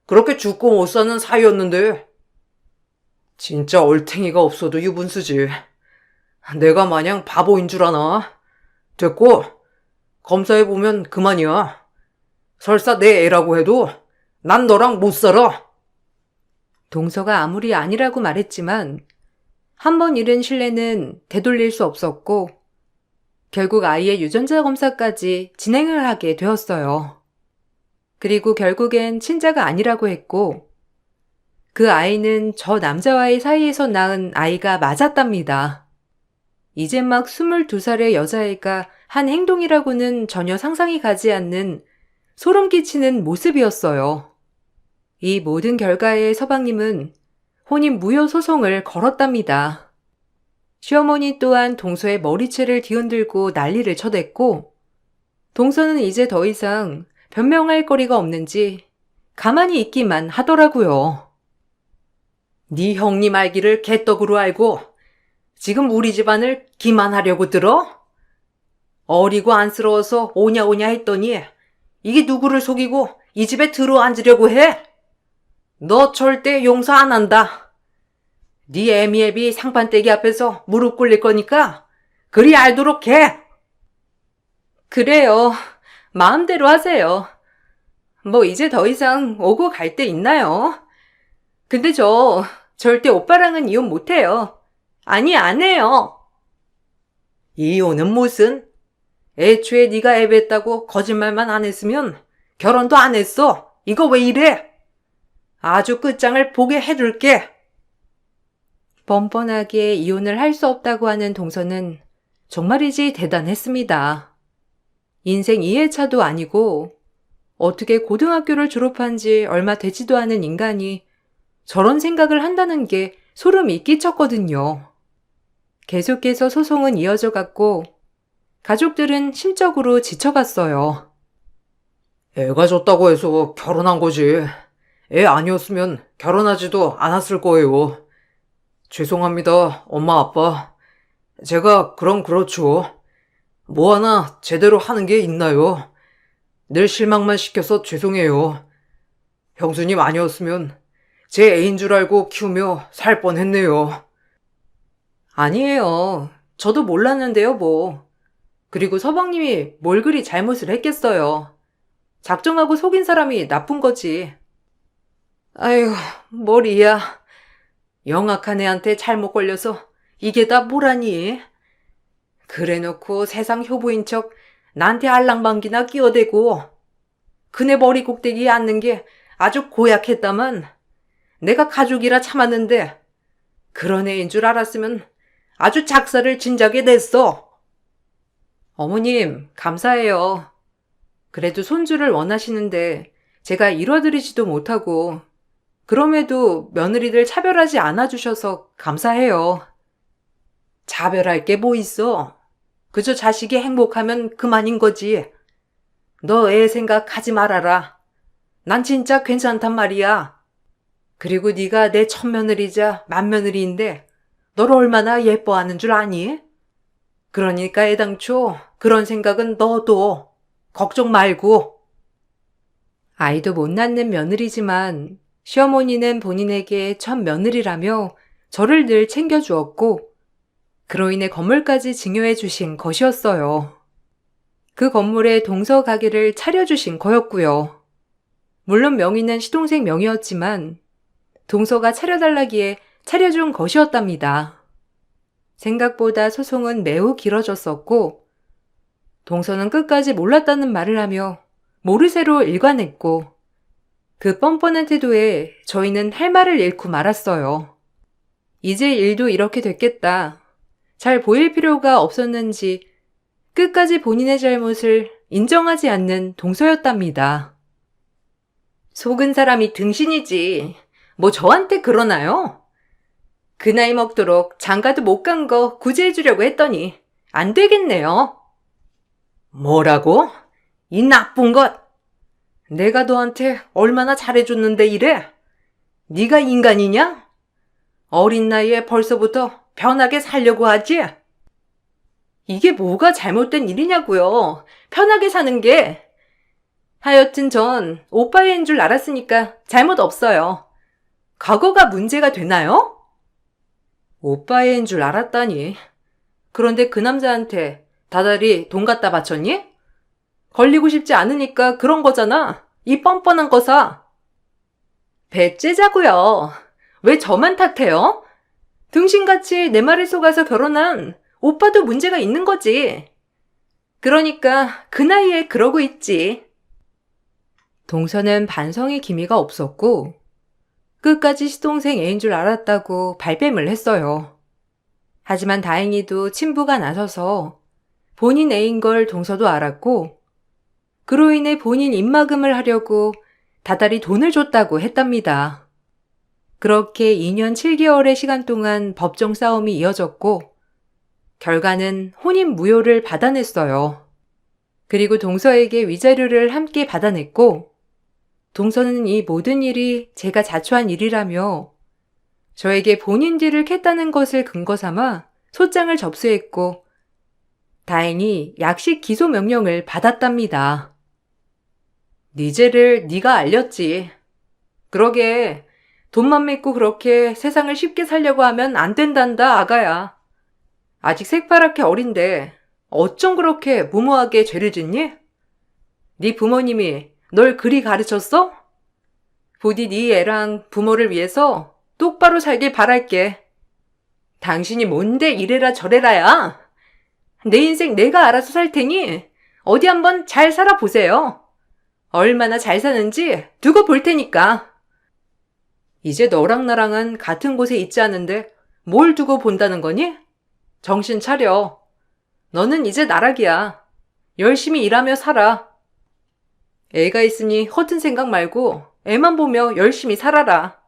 그렇게 죽고 못 사는 사이였는데. 진짜 얼탱이가 없어도 유분수지. 내가 마냥 바보인 줄 아나? 됐고, 검사해보면 그만이야. 설사 내 애라고 해도 난 너랑 못 살아. 동서가 아무리 아니라고 말했지만 한 번 잃은 신뢰는 되돌릴 수 없었고 결국 아이의 유전자 검사까지 진행을 하게 되었어요. 그리고 결국엔 친자가 아니라고 했고 그 아이는 저 남자와의 사이에서 낳은 아이가 맞았답니다. 이제 막 22살의 여자애가 한 행동이라고는 전혀 상상이 가지 않는 소름 끼치는 모습이었어요. 이 모든 결과에 서방님은 혼인 무효 소송을 걸었답니다. 시어머니 또한 동서의 머리채를 뒤흔들고 난리를 쳐댔고, 동서는 이제 더 이상 변명할 거리가 없는지 가만히 있기만 하더라고요. 네 형님 알기를 개떡으로 알고 지금 우리 집안을 기만하려고 들어? 어리고 안쓰러워서 오냐 오냐 했더니 이게 누구를 속이고 이 집에 들어앉으려고 해? 너 절대 용서 안 한다. 네 애미애비 상판떼기 앞에서 무릎 꿇릴 거니까 그리 알도록 해. 그래요. 마음대로 하세요. 뭐 이제 더 이상 오고 갈 데 있나요? 근데 저 절대 오빠랑은 이혼 못해요. 아니, 안 해요. 이혼은 무슨? 애초에 네가 애뱉다고 거짓말만 안 했으면 결혼도 안 했어. 이거 왜 이래? 아주 끝장을 보게 해줄게. 뻔뻔하게 이혼을 할 수 없다고 하는 동서는 정말이지 대단했습니다. 인생 2회차도 아니고 어떻게 고등학교를 졸업한 지 얼마 되지도 않은 인간이 저런 생각을 한다는 게 소름이 끼쳤거든요. 계속해서 소송은 이어져 갔고 가족들은 심적으로 지쳐갔어요. 애가 졌다고 해서 결혼한 거지. 애 아니었으면 결혼하지도 않았을 거예요. 죄송합니다, 엄마, 아빠. 제가 그럼 그렇죠. 뭐 하나 제대로 하는 게 있나요? 늘 실망만 시켜서 죄송해요. 형수님 아니었으면 제 애인 줄 알고 키우며 살 뻔했네요. 아니에요. 저도 몰랐는데요, 뭐. 그리고 서방님이 뭘 그리 잘못을 했겠어요. 작정하고 속인 사람이 나쁜 거지. 아휴, 머리야. 영악한 애한테 잘못 걸려서 이게 다 뭐라니? 그래놓고 세상 효부인 척 나한테 알랑방기나 끼어대고 그네 머리 꼭대기에 앉는 게 아주 고약했다만 내가 가족이라 참았는데 그런 애인 줄 알았으면 아주 작사를 진작에 냈어. 어머님, 감사해요. 그래도 손주를 원하시는데 제가 이뤄드리지도 못하고 그럼에도 며느리들 차별하지 않아주셔서 감사해요. 차별할 게 뭐 있어? 그저 자식이 행복하면 그만인 거지. 너 애 생각하지 말아라. 난 진짜 괜찮단 말이야. 그리고 네가 내 첫며느리자 맏며느리인데 너를 얼마나 예뻐하는 줄 아니? 그러니까 애당초 그런 생각은 너도 걱정 말고. 아이도 못 낳는 며느리지만 시어머니는 본인에게 첫 며느리라며 저를 늘 챙겨주었고 그로 인해 건물까지 증여해 주신 것이었어요. 그 건물에 동서 가게를 차려주신 거였고요. 물론 명의는 시동생 명의였지만 동서가 차려달라기에 차려준 것이었답니다. 생각보다 소송은 매우 길어졌었고 동서는 끝까지 몰랐다는 말을 하며 모르쇠로 일관했고 그 뻔뻔한 태도에 저희는 할 말을 잃고 말았어요. 이제 일도 이렇게 됐겠다. 잘 보일 필요가 없었는지 끝까지 본인의 잘못을 인정하지 않는 동서였답니다. 속은 사람이 등신이지. 뭐 저한테 그러나요? 그 나이 먹도록 장가도 못 간 거 구제해주려고 했더니 안 되겠네요. 뭐라고? 이 나쁜 것! 내가 너한테 얼마나 잘해줬는데 이래? 네가 인간이냐? 어린 나이에 벌써부터 편하게 살려고 하지? 이게 뭐가 잘못된 일이냐고요. 편하게 사는 게. 하여튼 전 오빠의 애인 줄 알았으니까 잘못 없어요. 과거가 문제가 되나요? 오빠의 애인 줄 알았다니. 그런데 그 남자한테 다달이 돈 갖다 바쳤니? 걸리고 싶지 않으니까 그런 거잖아. 이 뻔뻔한 거사. 배째자고요. 왜 저만 탓해요? 등신같이 내 말에 속아서 결혼한 오빠도 문제가 있는 거지. 그러니까 그 나이에 그러고 있지. 동서는 반성의 기미가 없었고 끝까지 시동생 애인 줄 알았다고 발뺌을 했어요. 하지만 다행히도 친부가 나서서 본인 애인 걸 동서도 알았고, 그로 인해 본인 입막음을 하려고 다달이 돈을 줬다고 했답니다. 그렇게 2년 7개월의 시간 동안 법정 싸움이 이어졌고, 결과는 혼인 무효를 받아냈어요. 그리고 동서에게 위자료를 함께 받아냈고, 동서는 이 모든 일이 제가 자초한 일이라며 저에게 본인 뒤를 캤다는 것을 근거 삼아 소장을 접수했고, 다행히 약식 기소 명령을 받았답니다. 네 죄를 네가 알렸지. 그러게 돈만 믿고 그렇게 세상을 쉽게 살려고 하면 안 된단다, 아가야. 아직 새파랗게 어린데 어쩜 그렇게 무모하게 죄를 짓니? 네 부모님이 널 그리 가르쳤어? 부디 네 애랑 부모를 위해서 똑바로 살길 바랄게. 당신이 뭔데 이래라 저래라야. 내 인생 내가 알아서 살 테니 어디 한번 잘 살아보세요. 얼마나 잘 사는지 두고 볼 테니까. 이제 너랑 나랑은 같은 곳에 있지 않은데 뭘 두고 본다는 거니? 정신 차려. 너는 이제 나락이야. 열심히 일하며 살아. 애가 있으니 허튼 생각 말고 애만 보며 열심히 살아라.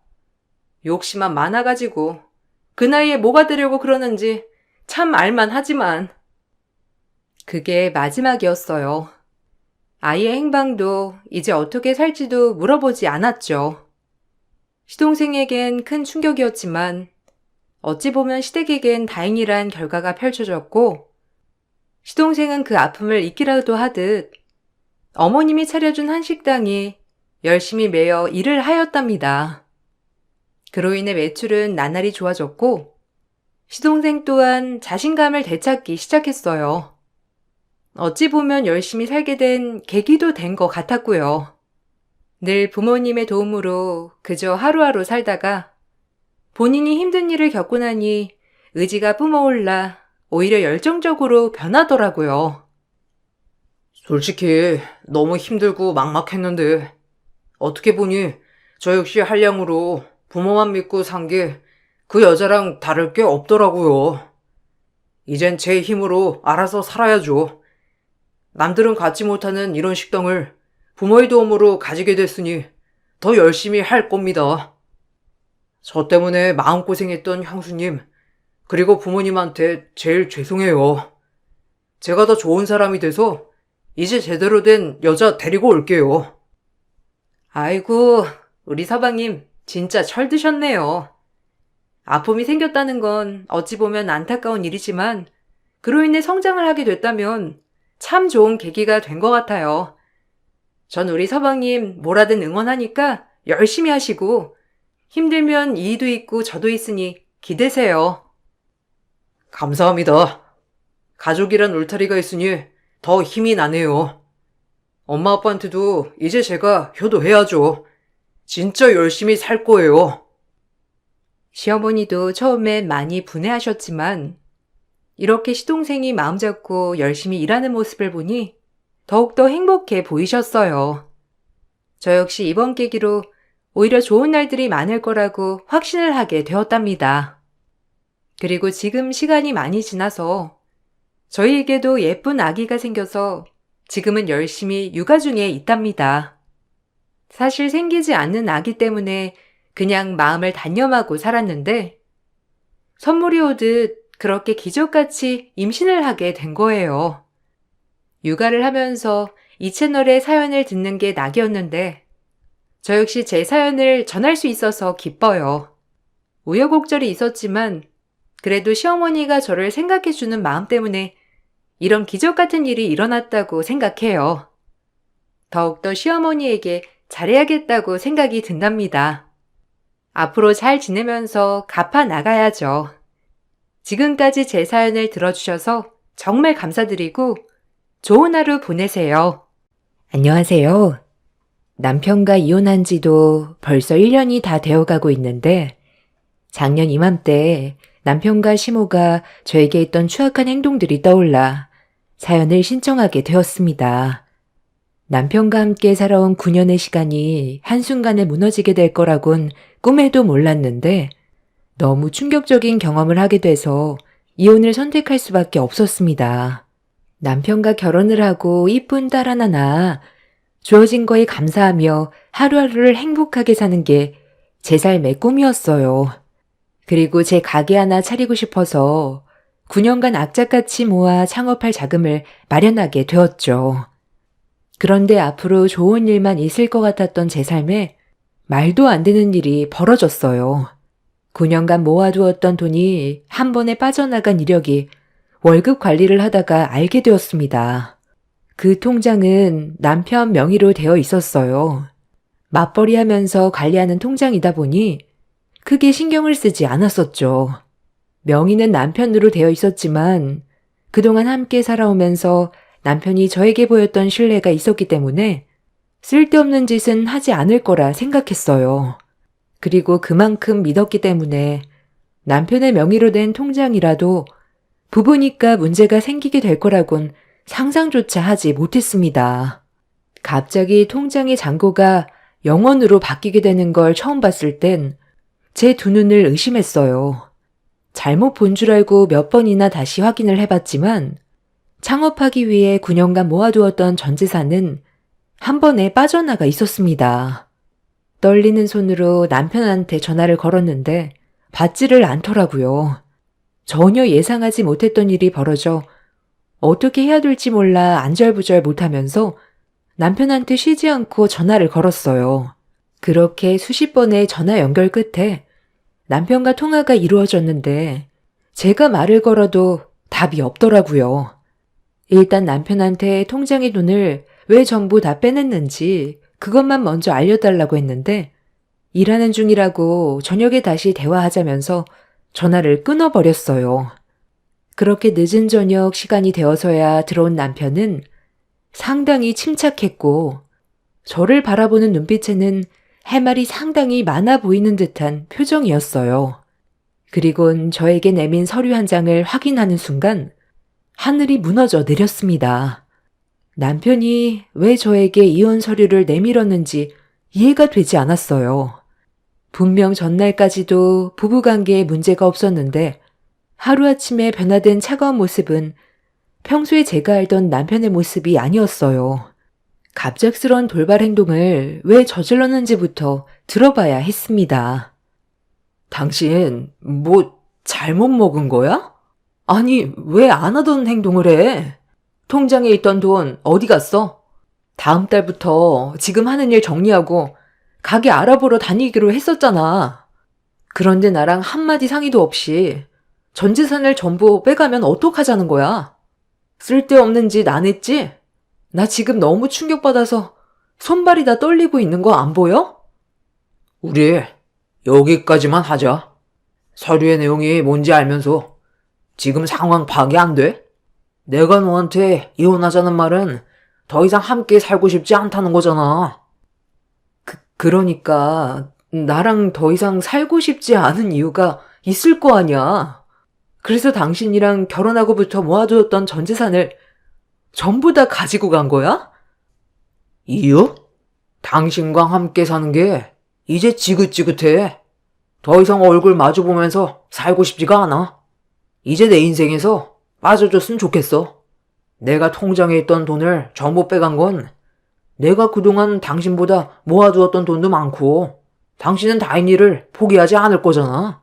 욕심만 많아가지고 그 나이에 뭐가 되려고 그러는지 참 알만하지만. 그게 마지막이었어요. 아이의 행방도 이제 어떻게 살지도 물어보지 않았죠. 시동생에겐 큰 충격이었지만 어찌 보면 시댁에겐 다행이란 결과가 펼쳐졌고, 시동생은 그 아픔을 잊기라도 하듯 어머님이 차려준 한식당이 열심히 매여 일을 하였답니다. 그로 인해 매출은 나날이 좋아졌고, 시동생 또한 자신감을 되찾기 시작했어요. 어찌 보면 열심히 살게 된 계기도 된 것 같았고요. 늘 부모님의 도움으로 그저 하루하루 살다가 본인이 힘든 일을 겪고 나니 의지가 뿜어올라 오히려 열정적으로 변하더라고요. 솔직히 너무 힘들고 막막했는데 어떻게 보니 저 역시 한량으로 부모만 믿고 산 게 그 여자랑 다를 게 없더라고요. 이젠 제 힘으로 알아서 살아야죠. 남들은 갖지 못하는 이런 식당을 부모의 도움으로 가지게 됐으니 더 열심히 할 겁니다. 저 때문에 마음고생했던 형수님, 그리고 부모님한테 제일 죄송해요. 제가 더 좋은 사람이 돼서 이제 제대로 된 여자 데리고 올게요. 아이고, 우리 서방님 진짜 철드셨네요. 아픔이 생겼다는 건 어찌 보면 안타까운 일이지만 그로 인해 성장을 하게 됐다면 참 좋은 계기가 된 것 같아요. 전 우리 서방님 뭐라든 응원하니까 열심히 하시고 힘들면 이도 있고 저도 있으니 기대세요. 감사합니다. 가족이란 울타리가 있으니 더 힘이 나네요. 엄마 아빠한테도 이제 제가 효도해야죠. 진짜 열심히 살 거예요. 시어머니도 처음엔 많이 분해하셨지만 이렇게 시동생이 마음 잡고 열심히 일하는 모습을 보니 더욱더 행복해 보이셨어요. 저 역시 이번 계기로 오히려 좋은 날들이 많을 거라고 확신을 하게 되었답니다. 그리고 지금 시간이 많이 지나서 저희에게도 예쁜 아기가 생겨서 지금은 열심히 육아 중에 있답니다. 사실 생기지 않는 아기 때문에 그냥 마음을 단념하고 살았는데 선물이 오듯 그렇게 기적같이 임신을 하게 된 거예요. 육아를 하면서 이 채널의 사연을 듣는 게 낙이었는데 저 역시 제 사연을 전할 수 있어서 기뻐요. 우여곡절이 있었지만 그래도 시어머니가 저를 생각해주는 마음 때문에 이런 기적 같은 일이 일어났다고 생각해요. 더욱더 시어머니에게 잘해야겠다고 생각이 든답니다. 앞으로 잘 지내면서 갚아 나가야죠. 지금까지 제 사연을 들어주셔서 정말 감사드리고 좋은 하루 보내세요. 안녕하세요. 남편과 이혼한 지도 벌써 1년이 다 되어가고 있는데 작년 이맘때 남편과 시모가 저에게 했던 추악한 행동들이 떠올라 사연을 신청하게 되었습니다. 남편과 함께 살아온 9년의 시간이 한순간에 무너지게 될 거라곤 꿈에도 몰랐는데 너무 충격적인 경험을 하게 돼서 이혼을 선택할 수밖에 없었습니다. 남편과 결혼을 하고 이쁜 딸 하나 낳아 주어진 거에 감사하며 하루하루를 행복하게 사는 게 제 삶의 꿈이었어요. 그리고 제 가게 하나 차리고 싶어서 9년간 악착같이 모아 창업할 자금을 마련하게 되었죠. 그런데 앞으로 좋은 일만 있을 것 같았던 제 삶에 말도 안 되는 일이 벌어졌어요. 9년간 모아두었던 돈이 한 번에 빠져나간 이력이 월급 관리를 하다가 알게 되었습니다. 그 통장은 남편 명의로 되어 있었어요. 맞벌이 하면서 관리하는 통장이다 보니 크게 신경을 쓰지 않았었죠. 명의는 남편으로 되어 있었지만 그동안 함께 살아오면서 남편이 저에게 보였던 신뢰가 있었기 때문에 쓸데없는 짓은 하지 않을 거라 생각했어요. 그리고 그만큼 믿었기 때문에 남편의 명의로 된 통장이라도 부부니까 문제가 생기게 될 거라곤 상상조차 하지 못했습니다. 갑자기 통장의 잔고가 0원으로 바뀌게 되는 걸 처음 봤을 땐 제 두 눈을 의심했어요. 잘못 본 줄 알고 몇 번이나 다시 확인을 해봤지만 창업하기 위해 9년간 모아두었던 전 재산은 한 번에 빠져나가 있었습니다. 떨리는 손으로 남편한테 전화를 걸었는데 받지를 않더라고요. 전혀 예상하지 못했던 일이 벌어져 어떻게 해야 될지 몰라 안절부절 못하면서 남편한테 쉬지 않고 전화를 걸었어요. 그렇게 수십 번의 전화 연결 끝에 남편과 통화가 이루어졌는데 제가 말을 걸어도 답이 없더라고요. 일단 남편한테 통장의 돈을 왜 전부 다 빼냈는지 그것만 먼저 알려달라고 했는데 일하는 중이라고 저녁에 다시 대화하자면서 전화를 끊어버렸어요. 그렇게 늦은 저녁 시간이 되어서야 들어온 남편은 상당히 침착했고 저를 바라보는 눈빛에는 할 말이 상당히 많아 보이는 듯한 표정이었어요. 그리곤 저에게 내민 서류 한 장을 확인하는 순간 하늘이 무너져 내렸습니다. 남편이 왜 저에게 이혼 서류를 내밀었는지 이해가 되지 않았어요. 분명 전날까지도 부부관계에 문제가 없었는데 하루아침에 변화된 차가운 모습은 평소에 제가 알던 남편의 모습이 아니었어요. 갑작스러운 돌발 행동을 왜 저질렀는지부터 들어봐야 했습니다. 당신 뭐 잘못 먹은 거야? 아니, 왜 안 하던 행동을 해? 통장에 있던 돈 어디 갔어? 다음 달부터 지금 하는 일 정리하고 가게 알아보러 다니기로 했었잖아. 그런데 나랑 한마디 상의도 없이 전 재산을 전부 빼가면 어떡하자는 거야? 쓸데없는 짓 안 했지? 나 지금 너무 충격받아서 손발이 다 떨리고 있는 거 안 보여? 우리 여기까지만 하자. 서류의 내용이 뭔지 알면서 지금 상황 파악이 안 돼? 내가 너한테 이혼하자는 말은 더 이상 함께 살고 싶지 않다는 거잖아. 그러니까 나랑 더 이상 살고 싶지 않은 이유가 있을 거 아니야. 그래서 당신이랑 결혼하고부터 모아두었던 전 재산을 전부 다 가지고 간 거야? 이유? 당신과 함께 사는 게 이제 지긋지긋해. 더 이상 얼굴 마주보면서 살고 싶지가 않아. 이제 내 인생에서 빠져줬으면 좋겠어. 내가 통장에 있던 돈을 전부 빼간 건 내가 그동안 당신보다 모아두었던 돈도 많고 당신은 다인이를 포기하지 않을 거잖아.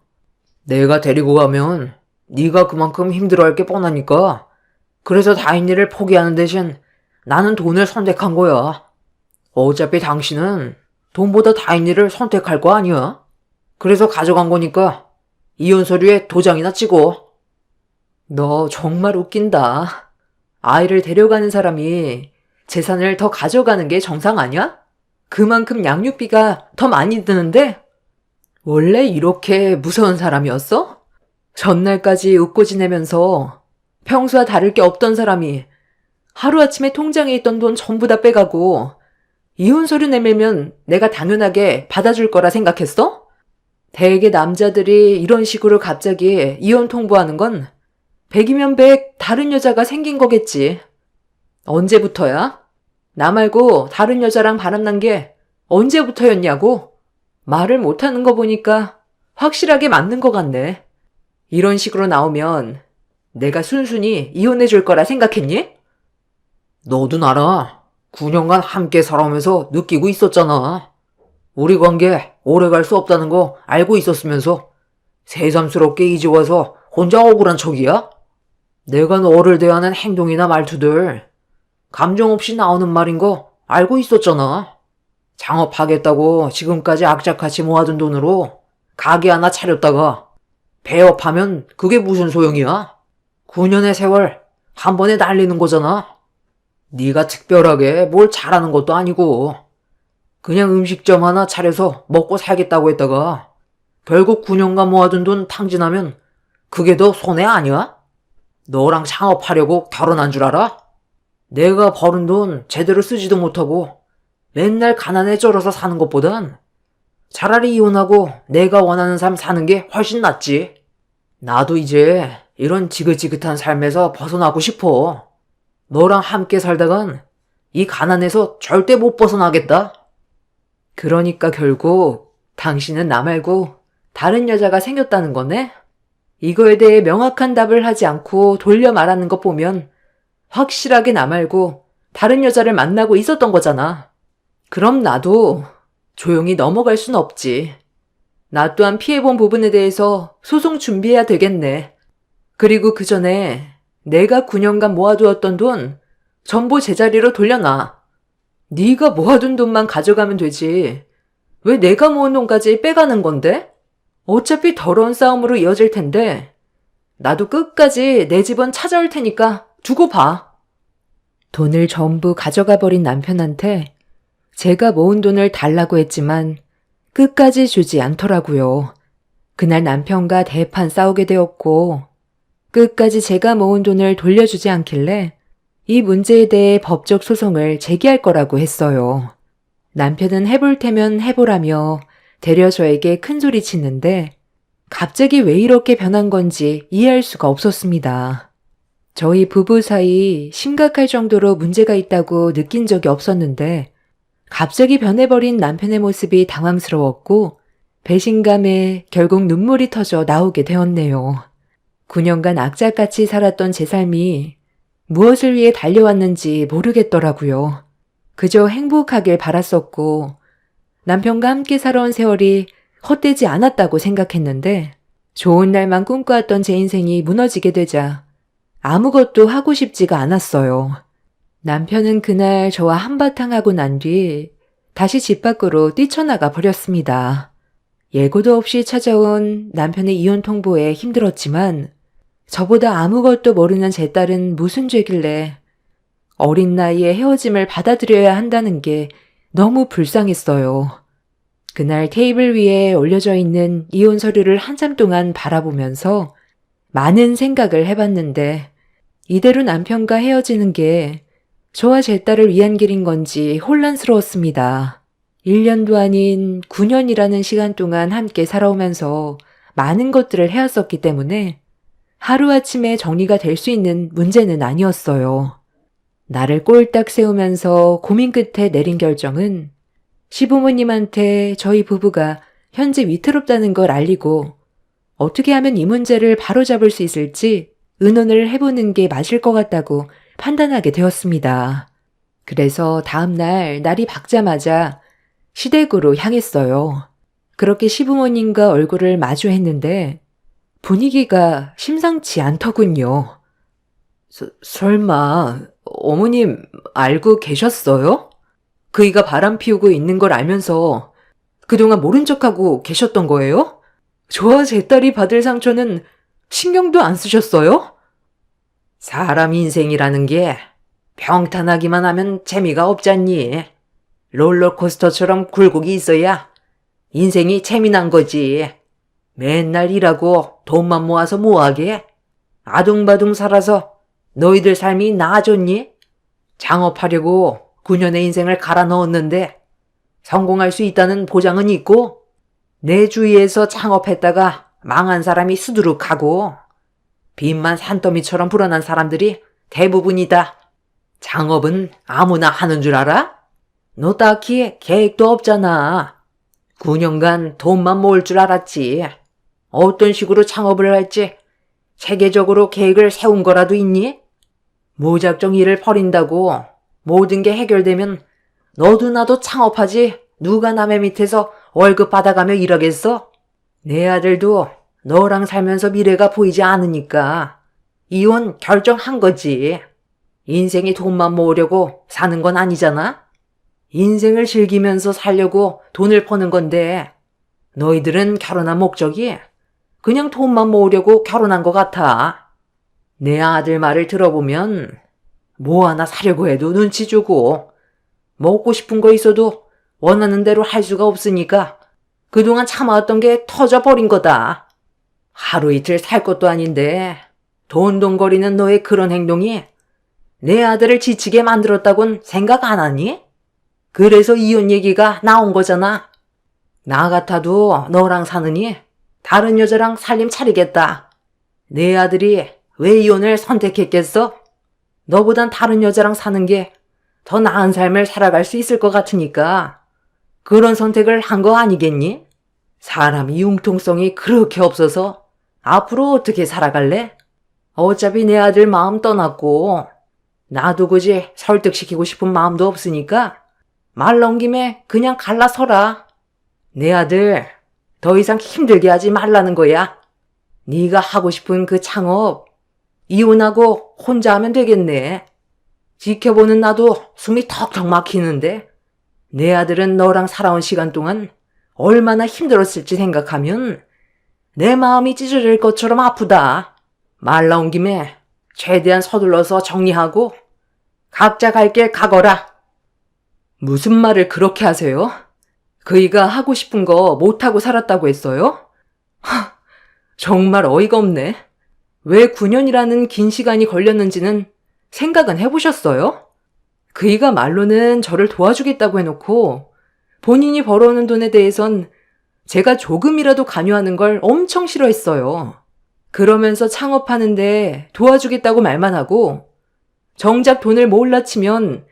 내가 데리고 가면 네가 그만큼 힘들어할 게 뻔하니까 그래서 다인이를 포기하는 대신 나는 돈을 선택한 거야. 어차피 당신은 돈보다 다인이를 선택할 거 아니야. 그래서 가져간 거니까 이혼 서류에 도장이나 찍어. 너 정말 웃긴다. 아이를 데려가는 사람이 재산을 더 가져가는 게 정상 아니야? 그만큼 양육비가 더 많이 드는데? 원래 이렇게 무서운 사람이었어? 전날까지 웃고 지내면서 평소와 다를 게 없던 사람이 하루아침에 통장에 있던 돈 전부 다 빼가고 이혼 서류 내밀면 내가 당연하게 받아줄 거라 생각했어? 대개 남자들이 이런 식으로 갑자기 이혼 통보하는 건 100이면 100 다른 여자가 생긴 거겠지. 언제부터야? 나 말고 다른 여자랑 바람난 게 언제부터였냐고? 말을 못하는 거 보니까 확실하게 맞는 것 같네. 이런 식으로 나오면 내가 순순히 이혼해 줄 거라 생각했니? 너도 알아. 9년간 함께 살아오면서 느끼고 있었잖아. 우리 관계 오래 갈 수 없다는 거 알고 있었으면서 새삼스럽게 이제 와서 혼자 억울한 척이야? 내가 너를 대하는 행동이나 말투들 감정 없이 나오는 말인 거 알고 있었잖아. 창업하겠다고 지금까지 악착같이 모아둔 돈으로 가게 하나 차렸다가 폐업하면 그게 무슨 소용이야? 9년의 세월 한 번에 날리는 거잖아. 네가 특별하게 뭘 잘하는 것도 아니고 그냥 음식점 하나 차려서 먹고 살겠다고 했다가 결국 9년간 모아둔 돈 탕진하면 그게 더 손해 아니야? 너랑 창업하려고 결혼한 줄 알아? 내가 버는 돈 제대로 쓰지도 못하고 맨날 가난에 쩔어서 사는 것보단 차라리 이혼하고 내가 원하는 삶 사는 게 훨씬 낫지. 나도 이제 이런 지긋지긋한 삶에서 벗어나고 싶어. 너랑 함께 살다간 이 가난에서 절대 못 벗어나겠다. 그러니까 결국 당신은 나 말고 다른 여자가 생겼다는 거네? 이거에 대해 명확한 답을 하지 않고 돌려 말하는 것 보면 확실하게 나 말고 다른 여자를 만나고 있었던 거잖아. 그럼 나도 조용히 넘어갈 순 없지. 나 또한 피해본 부분에 대해서 소송 준비해야 되겠네. 그리고 그 전에 내가 9년간 모아두었던 돈 전부 제자리로 돌려놔. 네가 모아둔 돈만 가져가면 되지. 왜 내가 모은 돈까지 빼가는 건데? 어차피 더러운 싸움으로 이어질 텐데 나도 끝까지 내 집은 찾아올 테니까 두고 봐. 돈을 전부 가져가 버린 남편한테 제가 모은 돈을 달라고 했지만 끝까지 주지 않더라고요. 그날 남편과 대판 싸우게 되었고 끝까지 제가 모은 돈을 돌려주지 않길래 이 문제에 대해 법적 소송을 제기할 거라고 했어요. 남편은 해볼 테면 해보라며 되려 저에게 큰소리 치는데 갑자기 왜 이렇게 변한 건지 이해할 수가 없었습니다. 저희 부부 사이 심각할 정도로 문제가 있다고 느낀 적이 없었는데 갑자기 변해버린 남편의 모습이 당황스러웠고 배신감에 결국 눈물이 터져 나오게 되었네요. 9년간 악착같이 살았던 제 삶이 무엇을 위해 달려왔는지 모르겠더라고요. 그저 행복하길 바랐었고 남편과 함께 살아온 세월이 헛되지 않았다고 생각했는데 좋은 날만 꿈꿔왔던 제 인생이 무너지게 되자 아무것도 하고 싶지가 않았어요. 남편은 그날 저와 한바탕 하고 난 뒤 다시 집 밖으로 뛰쳐나가 버렸습니다. 예고도 없이 찾아온 남편의 이혼 통보에 힘들었지만 저보다 아무것도 모르는 제 딸은 무슨 죄길래 어린 나이에 헤어짐을 받아들여야 한다는 게 너무 불쌍했어요. 그날 테이블 위에 올려져 있는 이혼 서류를 한참 동안 바라보면서 많은 생각을 해봤는데 이대로 남편과 헤어지는 게 저와 제 딸을 위한 길인 건지 혼란스러웠습니다. 1년도 아닌 9년이라는 시간 동안 함께 살아오면서 많은 것들을 해왔었기 때문에 하루아침에 정리가 될 수 있는 문제는 아니었어요. 나를 꼴딱 세우면서 고민 끝에 내린 결정은 시부모님한테 저희 부부가 현재 위태롭다는 걸 알리고 어떻게 하면 이 문제를 바로잡을 수 있을지 의논을 해보는 게 맞을 것 같다고 판단하게 되었습니다. 그래서 다음날 날이 밝자마자 시댁으로 향했어요. 그렇게 시부모님과 얼굴을 마주했는데 분위기가 심상치 않더군요. 설마 어머님 알고 계셨어요? 그이가 바람 피우고 있는 걸 알면서 그동안 모른 척하고 계셨던 거예요? 저와 제 딸이 받을 상처는 신경도 안 쓰셨어요? 사람 인생이라는 게 평탄하기만 하면 재미가 없잖니. 롤러코스터처럼 굴곡이 있어야 인생이 재미난 거지. 맨날 일하고 돈만 모아서 뭐하게? 아둥바둥 살아서 너희들 삶이 나아졌니? 창업하려고 9년의 인생을 갈아 넣었는데 성공할 수 있다는 보장은 있고 내 주위에서 창업했다가 망한 사람이 수두룩하고 빚만 산더미처럼 불어난 사람들이 대부분이다. 창업은 아무나 하는 줄 알아? 너 딱히 계획도 없잖아. 9년간 돈만 모을 줄 알았지. 어떤 식으로 창업을 할지 체계적으로 계획을 세운 거라도 있니? 무작정 일을 벌인다고 모든 게 해결되면 너도 나도 창업하지 누가 남의 밑에서 월급 받아가며 일하겠어? 내 아들도 너랑 살면서 미래가 보이지 않으니까 이혼 결정한 거지. 인생이 돈만 모으려고 사는 건 아니잖아? 인생을 즐기면서 살려고 돈을 버는 건데 너희들은 결혼한 목적이 그냥 돈만 모으려고 결혼한 것 같아. 내 아들 말을 들어보면 뭐 하나 사려고 해도 눈치 주고 먹고 싶은 거 있어도 원하는 대로 할 수가 없으니까 그동안 참아왔던 게 터져버린 거다. 하루 이틀 살 것도 아닌데 돈돈거리는 너의 그런 행동이 내 아들을 지치게 만들었다곤 생각 안 하니? 그래서 이혼 얘기가 나온 거잖아. 나 같아도 너랑 사느니 다른 여자랑 살림 차리겠다. 내 아들이 왜 이혼을 선택했겠어? 너보단 다른 여자랑 사는 게 더 나은 삶을 살아갈 수 있을 것 같으니까 그런 선택을 한 거 아니겠니? 사람이 융통성이 그렇게 없어서 앞으로 어떻게 살아갈래? 어차피 내 아들 마음 떠났고 나도 굳이 설득시키고 싶은 마음도 없으니까 말 나온 김에 그냥 갈라서라. 내 아들 더 이상 힘들게 하지 말라는 거야. 네가 하고 싶은 그 창업 이혼하고 혼자 하면 되겠네. 지켜보는 나도 숨이 턱턱 막히는데 내 아들은 너랑 살아온 시간 동안 얼마나 힘들었을지 생각하면 내 마음이 찢어질 것처럼 아프다. 말 나온 김에 최대한 서둘러서 정리하고 각자 갈 길 가거라. 무슨 말을 그렇게 하세요? 그이가 하고 싶은 거 못하고 살았다고 했어요? 정말 어이가 없네. 왜 9년이라는 긴 시간이 걸렸는지는 생각은 해보셨어요? 그이가 말로는 저를 도와주겠다고 해놓고 본인이 벌어오는 돈에 대해선 제가 조금이라도 관여하는 걸 엄청 싫어했어요. 그러면서 창업하는데 도와주겠다고 말만 하고 정작 돈을 모을라 치면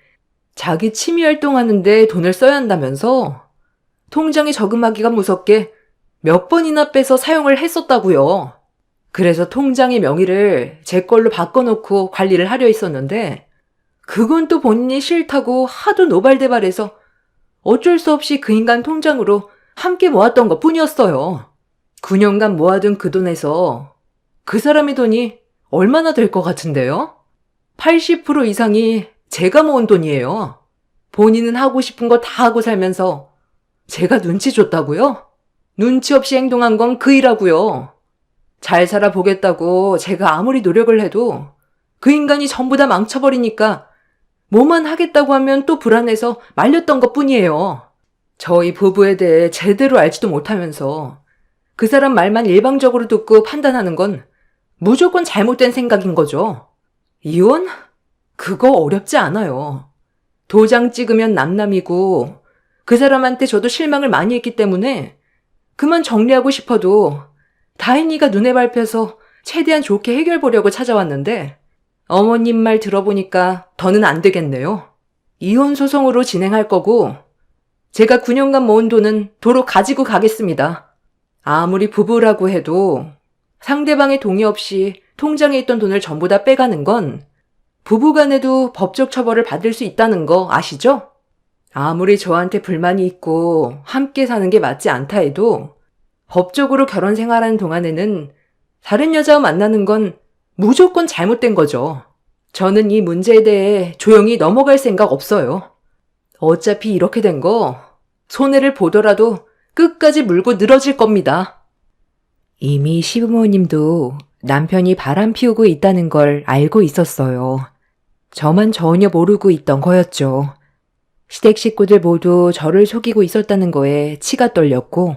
자기 취미 활동하는데 돈을 써야 한다면서 통장에 저금하기가 무섭게 몇 번이나 빼서 사용을 했었다고요. 그래서 통장의 명의를 제 걸로 바꿔놓고 관리를 하려 했었는데 그건 또 본인이 싫다고 하도 노발대발해서 어쩔 수 없이 그 인간 통장으로 함께 모았던 것 뿐이었어요. 9년간 모아둔 그 돈에서 그 사람의 돈이 얼마나 될 것 같은데요? 80% 이상이 제가 모은 돈이에요. 본인은 하고 싶은 거 다 하고 살면서 제가 눈치 줬다고요? 눈치 없이 행동한 건 그이라고요. 잘 살아보겠다고 제가 아무리 노력을 해도 그 인간이 전부 다 망쳐버리니까 뭐만 하겠다고 하면 또 불안해서 말렸던 것 뿐이에요. 저희 부부에 대해 제대로 알지도 못하면서 그 사람 말만 일방적으로 듣고 판단하는 건 무조건 잘못된 생각인 거죠. 이혼? 그거 어렵지 않아요. 도장 찍으면 남남이고 그 사람한테 저도 실망을 많이 했기 때문에 그만 정리하고 싶어도 다인이가 눈에 밟혀서 최대한 좋게 해결보려고 찾아왔는데 어머님 말 들어보니까 더는 안 되겠네요. 이혼 소송으로 진행할 거고 제가 9년간 모은 돈은 도로 가지고 가겠습니다. 아무리 부부라고 해도 상대방의 동의 없이 통장에 있던 돈을 전부 다 빼가는 건 부부간에도 법적 처벌을 받을 수 있다는 거 아시죠? 아무리 저한테 불만이 있고 함께 사는 게 맞지 않다 해도 법적으로 결혼 생활하는 동안에는 다른 여자와 만나는 건 무조건 잘못된 거죠. 저는 이 문제에 대해 조용히 넘어갈 생각 없어요. 어차피 이렇게 된 거 손해를 보더라도 끝까지 물고 늘어질 겁니다. 이미 시부모님도 남편이 바람 피우고 있다는 걸 알고 있었어요. 저만 전혀 모르고 있던 거였죠. 시댁 식구들 모두 저를 속이고 있었다는 거에 치가 떨렸고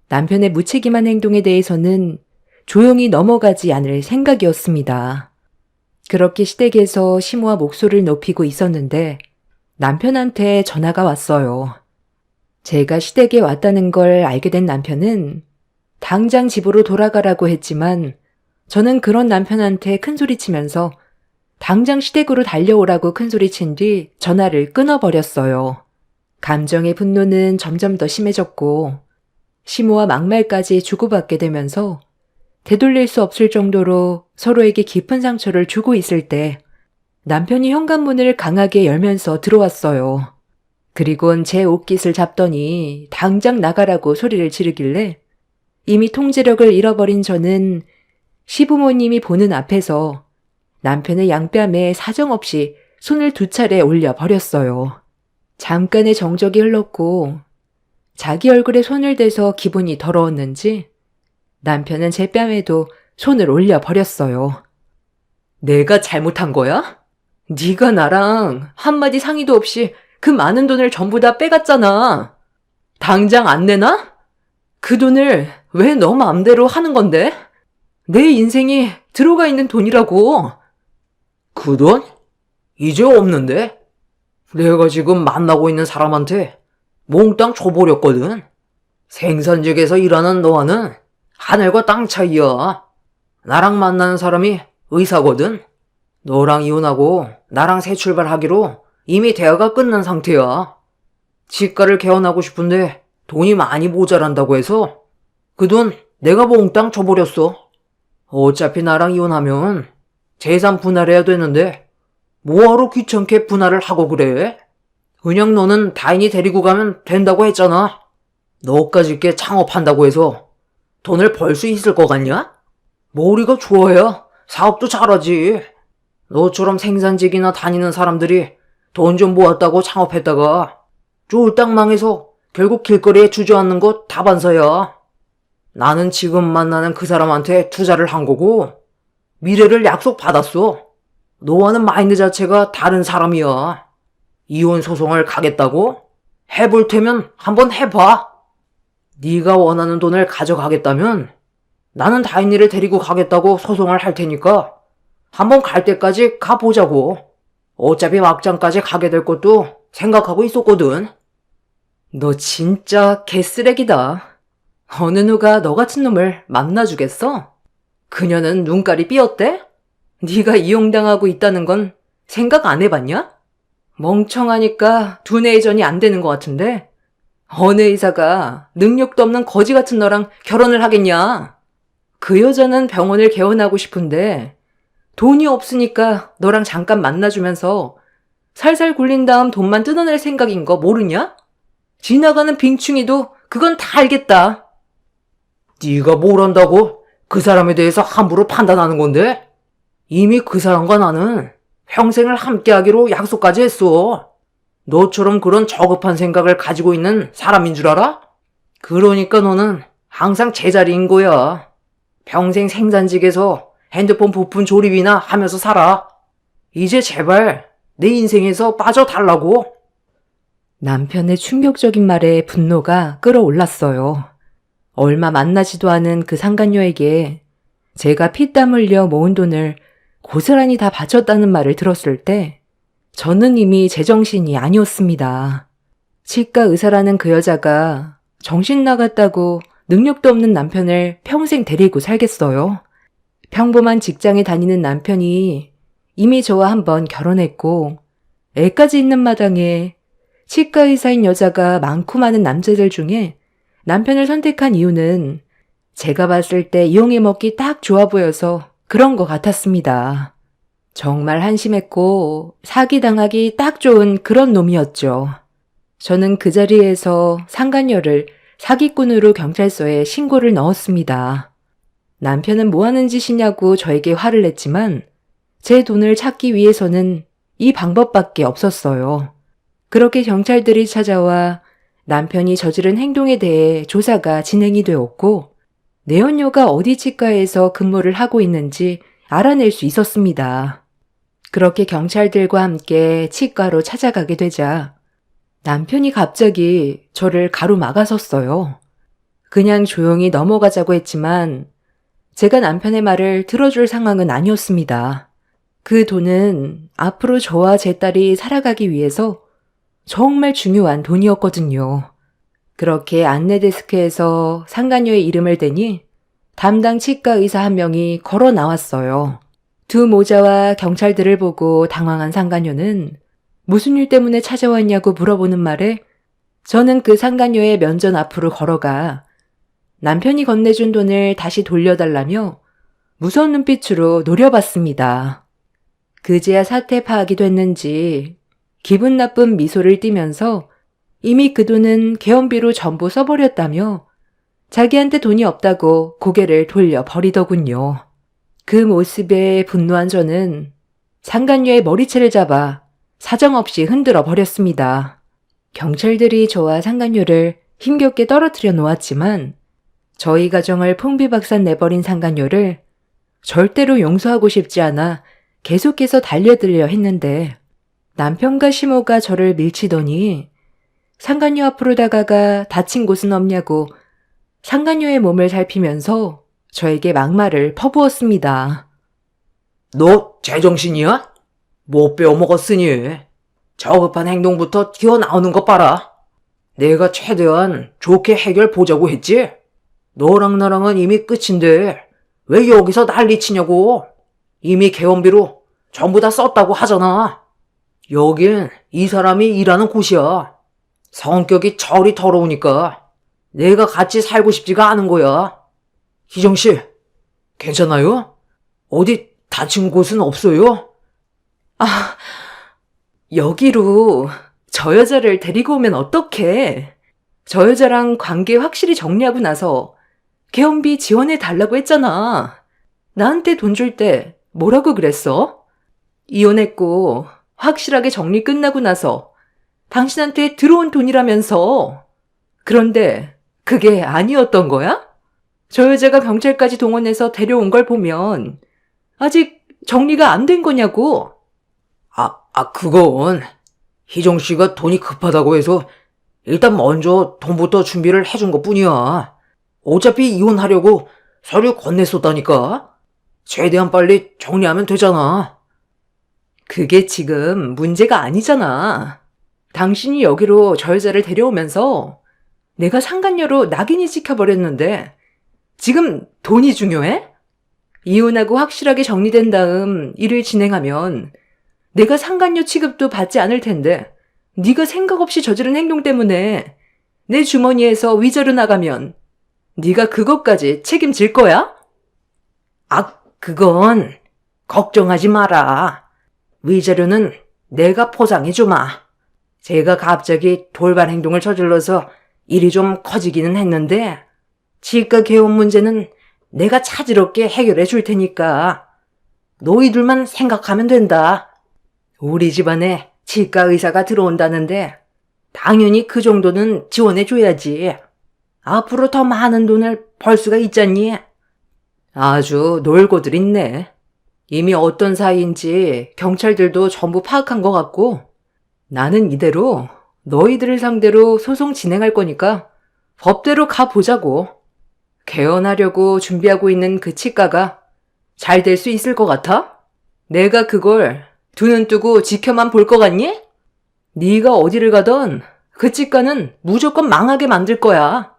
남편의 무책임한 행동에 대해서는 조용히 넘어가지 않을 생각이었습니다. 그렇게 시댁에서 시모와 목소리를 높이고 있었는데 남편한테 전화가 왔어요. 제가 시댁에 왔다는 걸 알게 된 남편은 당장 집으로 돌아가라고 했지만 저는 그런 남편한테 큰소리치면서 당장 시댁으로 달려오라고 큰소리친 뒤 전화를 끊어버렸어요. 감정의 분노는 점점 더 심해졌고 시모와 막말까지 주고받게 되면서 되돌릴 수 없을 정도로 서로에게 깊은 상처를 주고 있을 때 남편이 현관문을 강하게 열면서 들어왔어요. 그리곤 제 옷깃을 잡더니 당장 나가라고 소리를 지르길래 이미 통제력을 잃어버린 저는 시부모님이 보는 앞에서 남편의 양뺨에 사정없이 손을 2차례 올려 버렸어요. 잠깐의 정적이 흘렀고 자기 얼굴에 손을 대서 기분이 더러웠는지 남편은 제 뺨에도 손을 올려 버렸어요. 내가 잘못한 거야? 네가 나랑 한마디 상의도 없이 그 많은 돈을 전부 다 빼갔잖아. 당장 안 내놔? 그 돈을 왜 너 마음대로 하는 건데? 내 인생이 들어가 있는 돈이라고. 그 돈? 이제 없는데? 내가 지금 만나고 있는 사람한테 몽땅 줘버렸거든. 생산직에서 일하는 너와는 하늘과 땅 차이야. 나랑 만나는 사람이 의사거든. 너랑 이혼하고 나랑 새 출발하기로 이미 대화가 끝난 상태야. 치과를 개원하고 싶은데 돈이 많이 모자란다고 해서 그 돈 내가 몽땅 줘버렸어. 어차피 나랑 이혼하면 재산 분할해야 되는데 뭐하러 귀찮게 분할을 하고 그래? 그냥 너는 다인이 데리고 가면 된다고 했잖아. 너까지 게 창업한다고 해서 돈을 벌 수 있을 것 같냐? 머리가 좋아야 사업도 잘하지. 너처럼 생산직이나 다니는 사람들이 돈 좀 모았다고 창업했다가 쫄딱 망해서 결국 길거리에 주저앉는 거 다반사야. 나는 지금 만나는 그 사람한테 투자를 한 거고 미래를 약속받았어. 너와는 마인드 자체가 다른 사람이야. 이혼 소송을 가겠다고? 해볼 테면 한번 해봐. 네가 원하는 돈을 가져가겠다면 나는 다인이를 데리고 가겠다고 소송을 할 테니까 한번 갈 때까지 가보자고. 어차피 막장까지 가게 될 것도 생각하고 있었거든. 너 진짜 개쓰레기다. 어느 누가 너 같은 놈을 만나주겠어? 그녀는 눈깔이 삐었대? 네가 이용당하고 있다는 건 생각 안 해봤냐? 멍청하니까 두뇌 회전이 안 되는 것 같은데 어느 의사가 능력도 없는 거지 같은 너랑 결혼을 하겠냐? 그 여자는 병원을 개원하고 싶은데 돈이 없으니까 너랑 잠깐 만나주면서 살살 굴린 다음 돈만 뜯어낼 생각인 거 모르냐? 지나가는 빙충이도 그건 다 알겠다. 네가 뭘 안다고 그 사람에 대해서 함부로 판단하는 건데? 이미 그 사람과 나는 평생을 함께하기로 약속까지 했어. 너처럼 그런 저급한 생각을 가지고 있는 사람인 줄 알아? 그러니까 너는 항상 제자리인 거야. 평생 생산직에서 핸드폰 부품 조립이나 하면서 살아. 이제 제발 내 인생에서 빠져달라고. 남편의 충격적인 말에 분노가 끌어올랐어요. 얼마 만나지도 않은 그 상간녀에게 제가 피땀 흘려 모은 돈을 고스란히 다 바쳤다는 말을 들었을 때 저는 이미 제정신이 아니었습니다. 치과 의사라는 그 여자가 정신 나갔다고 능력도 없는 남편을 평생 데리고 살겠어요? 평범한 직장에 다니는 남편이 이미 저와 한번 결혼했고 애까지 있는 마당에 치과 의사인 여자가 많고 많은 남자들 중에 남편을 선택한 이유는 제가 봤을 때 이용해 먹기 딱 좋아 보여서 그런 것 같았습니다. 정말 한심했고 사기당하기 딱 좋은 그런 놈이었죠. 저는 그 자리에서 상간녀를 사기꾼으로 경찰서에 신고를 넣었습니다. 남편은 뭐 하는 짓이냐고 저에게 화를 냈지만 제 돈을 찾기 위해서는 이 방법밖에 없었어요. 그렇게 경찰들이 찾아와 남편이 저지른 행동에 대해 조사가 진행이 되었고 내연녀가 어디 치과에서 근무를 하고 있는지 알아낼 수 있었습니다. 그렇게 경찰들과 함께 치과로 찾아가게 되자 남편이 갑자기 저를 가로막아섰어요. 그냥 조용히 넘어가자고 했지만 제가 남편의 말을 들어줄 상황은 아니었습니다. 그 돈은 앞으로 저와 제 딸이 살아가기 위해서 정말 중요한 돈이었거든요. 그렇게 안내 데스크에서 상간녀의 이름을 대니 담당 치과 의사 한 명이 걸어 나왔어요. 두 모자와 경찰들을 보고 당황한 상간녀는 무슨 일 때문에 찾아왔냐고 물어보는 말에 저는 그 상간녀의 면전 앞으로 걸어가 남편이 건네준 돈을 다시 돌려달라며 무서운 눈빛으로 노려봤습니다. 그제야 사태 파악이 됐는지 기분 나쁜 미소를 띠면서 이미 그 돈은 개원비로 전부 써버렸다며 자기한테 돈이 없다고 고개를 돌려버리더군요. 그 모습에 분노한 저는 상간녀의 머리채를 잡아 사정없이 흔들어 버렸습니다. 경찰들이 저와 상간녀를 힘겹게 떨어뜨려 놓았지만 저희 가정을 풍비박산 내버린 상간녀를 절대로 용서하고 싶지 않아 계속해서 달려들려 했는데 남편과 시모가 저를 밀치더니 상간녀 앞으로 다가가 다친 곳은 없냐고 상간녀의 몸을 살피면서 저에게 막말을 퍼부었습니다. 너 제정신이야? 못 빼어먹었으니 저급한 행동부터 튀어나오는 것 봐라. 내가 최대한 좋게 해결 보자고 했지? 너랑 나랑은 이미 끝인데 왜 여기서 난리치냐고. 이미 개원비로 전부 다 썼다고 하잖아. 여긴 이 사람이 일하는 곳이야. 성격이 저리 더러우니까 내가 같이 살고 싶지가 않은 거야. 희정씨, 괜찮아요? 어디 다친 곳은 없어요? 여기로 저 여자를 데리고 오면 어떡해? 저 여자랑 관계 확실히 정리하고 나서 개원비 지원해 달라고 했잖아. 나한테 돈 줄 때 뭐라고 그랬어? 이혼했고 확실하게 정리 끝나고 나서 당신한테 들어온 돈이라면서. 그런데 그게 아니었던 거야? 저 여자가 경찰까지 동원해서 데려온 걸 보면 아직 정리가 안 된 거냐고. 그건 희정씨가 돈이 급하다고 해서 일단 먼저 돈부터 준비를 해준 것 뿐이야. 어차피 이혼하려고 서류 건넸었다니까. 최대한 빨리 정리하면 되잖아. 그게 지금 문제가 아니잖아. 당신이 여기로 저 여자를 데려오면서 내가 상간녀로 낙인이 찍혀버렸는데 지금 돈이 중요해? 이혼하고 확실하게 정리된 다음 일을 진행하면 내가 상간녀 취급도 받지 않을 텐데 네가 생각 없이 저지른 행동 때문에 내 주머니에서 위자료 나가면 네가 그것까지 책임질 거야? 그건 걱정하지 마라. 위자료는 내가 포장해주마. 제가 갑자기 돌발 행동을 저질러서 일이 좀 커지기는 했는데 치과 개원 문제는 내가 차질없게 해결해 줄 테니까 너희들만 생각하면 된다. 우리 집안에 치과 의사가 들어온다는데 당연히 그 정도는 지원해 줘야지. 앞으로 더 많은 돈을 벌 수가 있잖니. 아주 놀고들 있네. 이미 어떤 사이인지 경찰들도 전부 파악한 것 같고 나는 이대로 너희들을 상대로 소송 진행할 거니까 법대로 가보자고. 개원하려고 준비하고 있는 그 치과가 잘 될 수 있을 것 같아? 내가 그걸 두 눈 뜨고 지켜만 볼 것 같니? 네가 어디를 가던 그 치과는 무조건 망하게 만들 거야.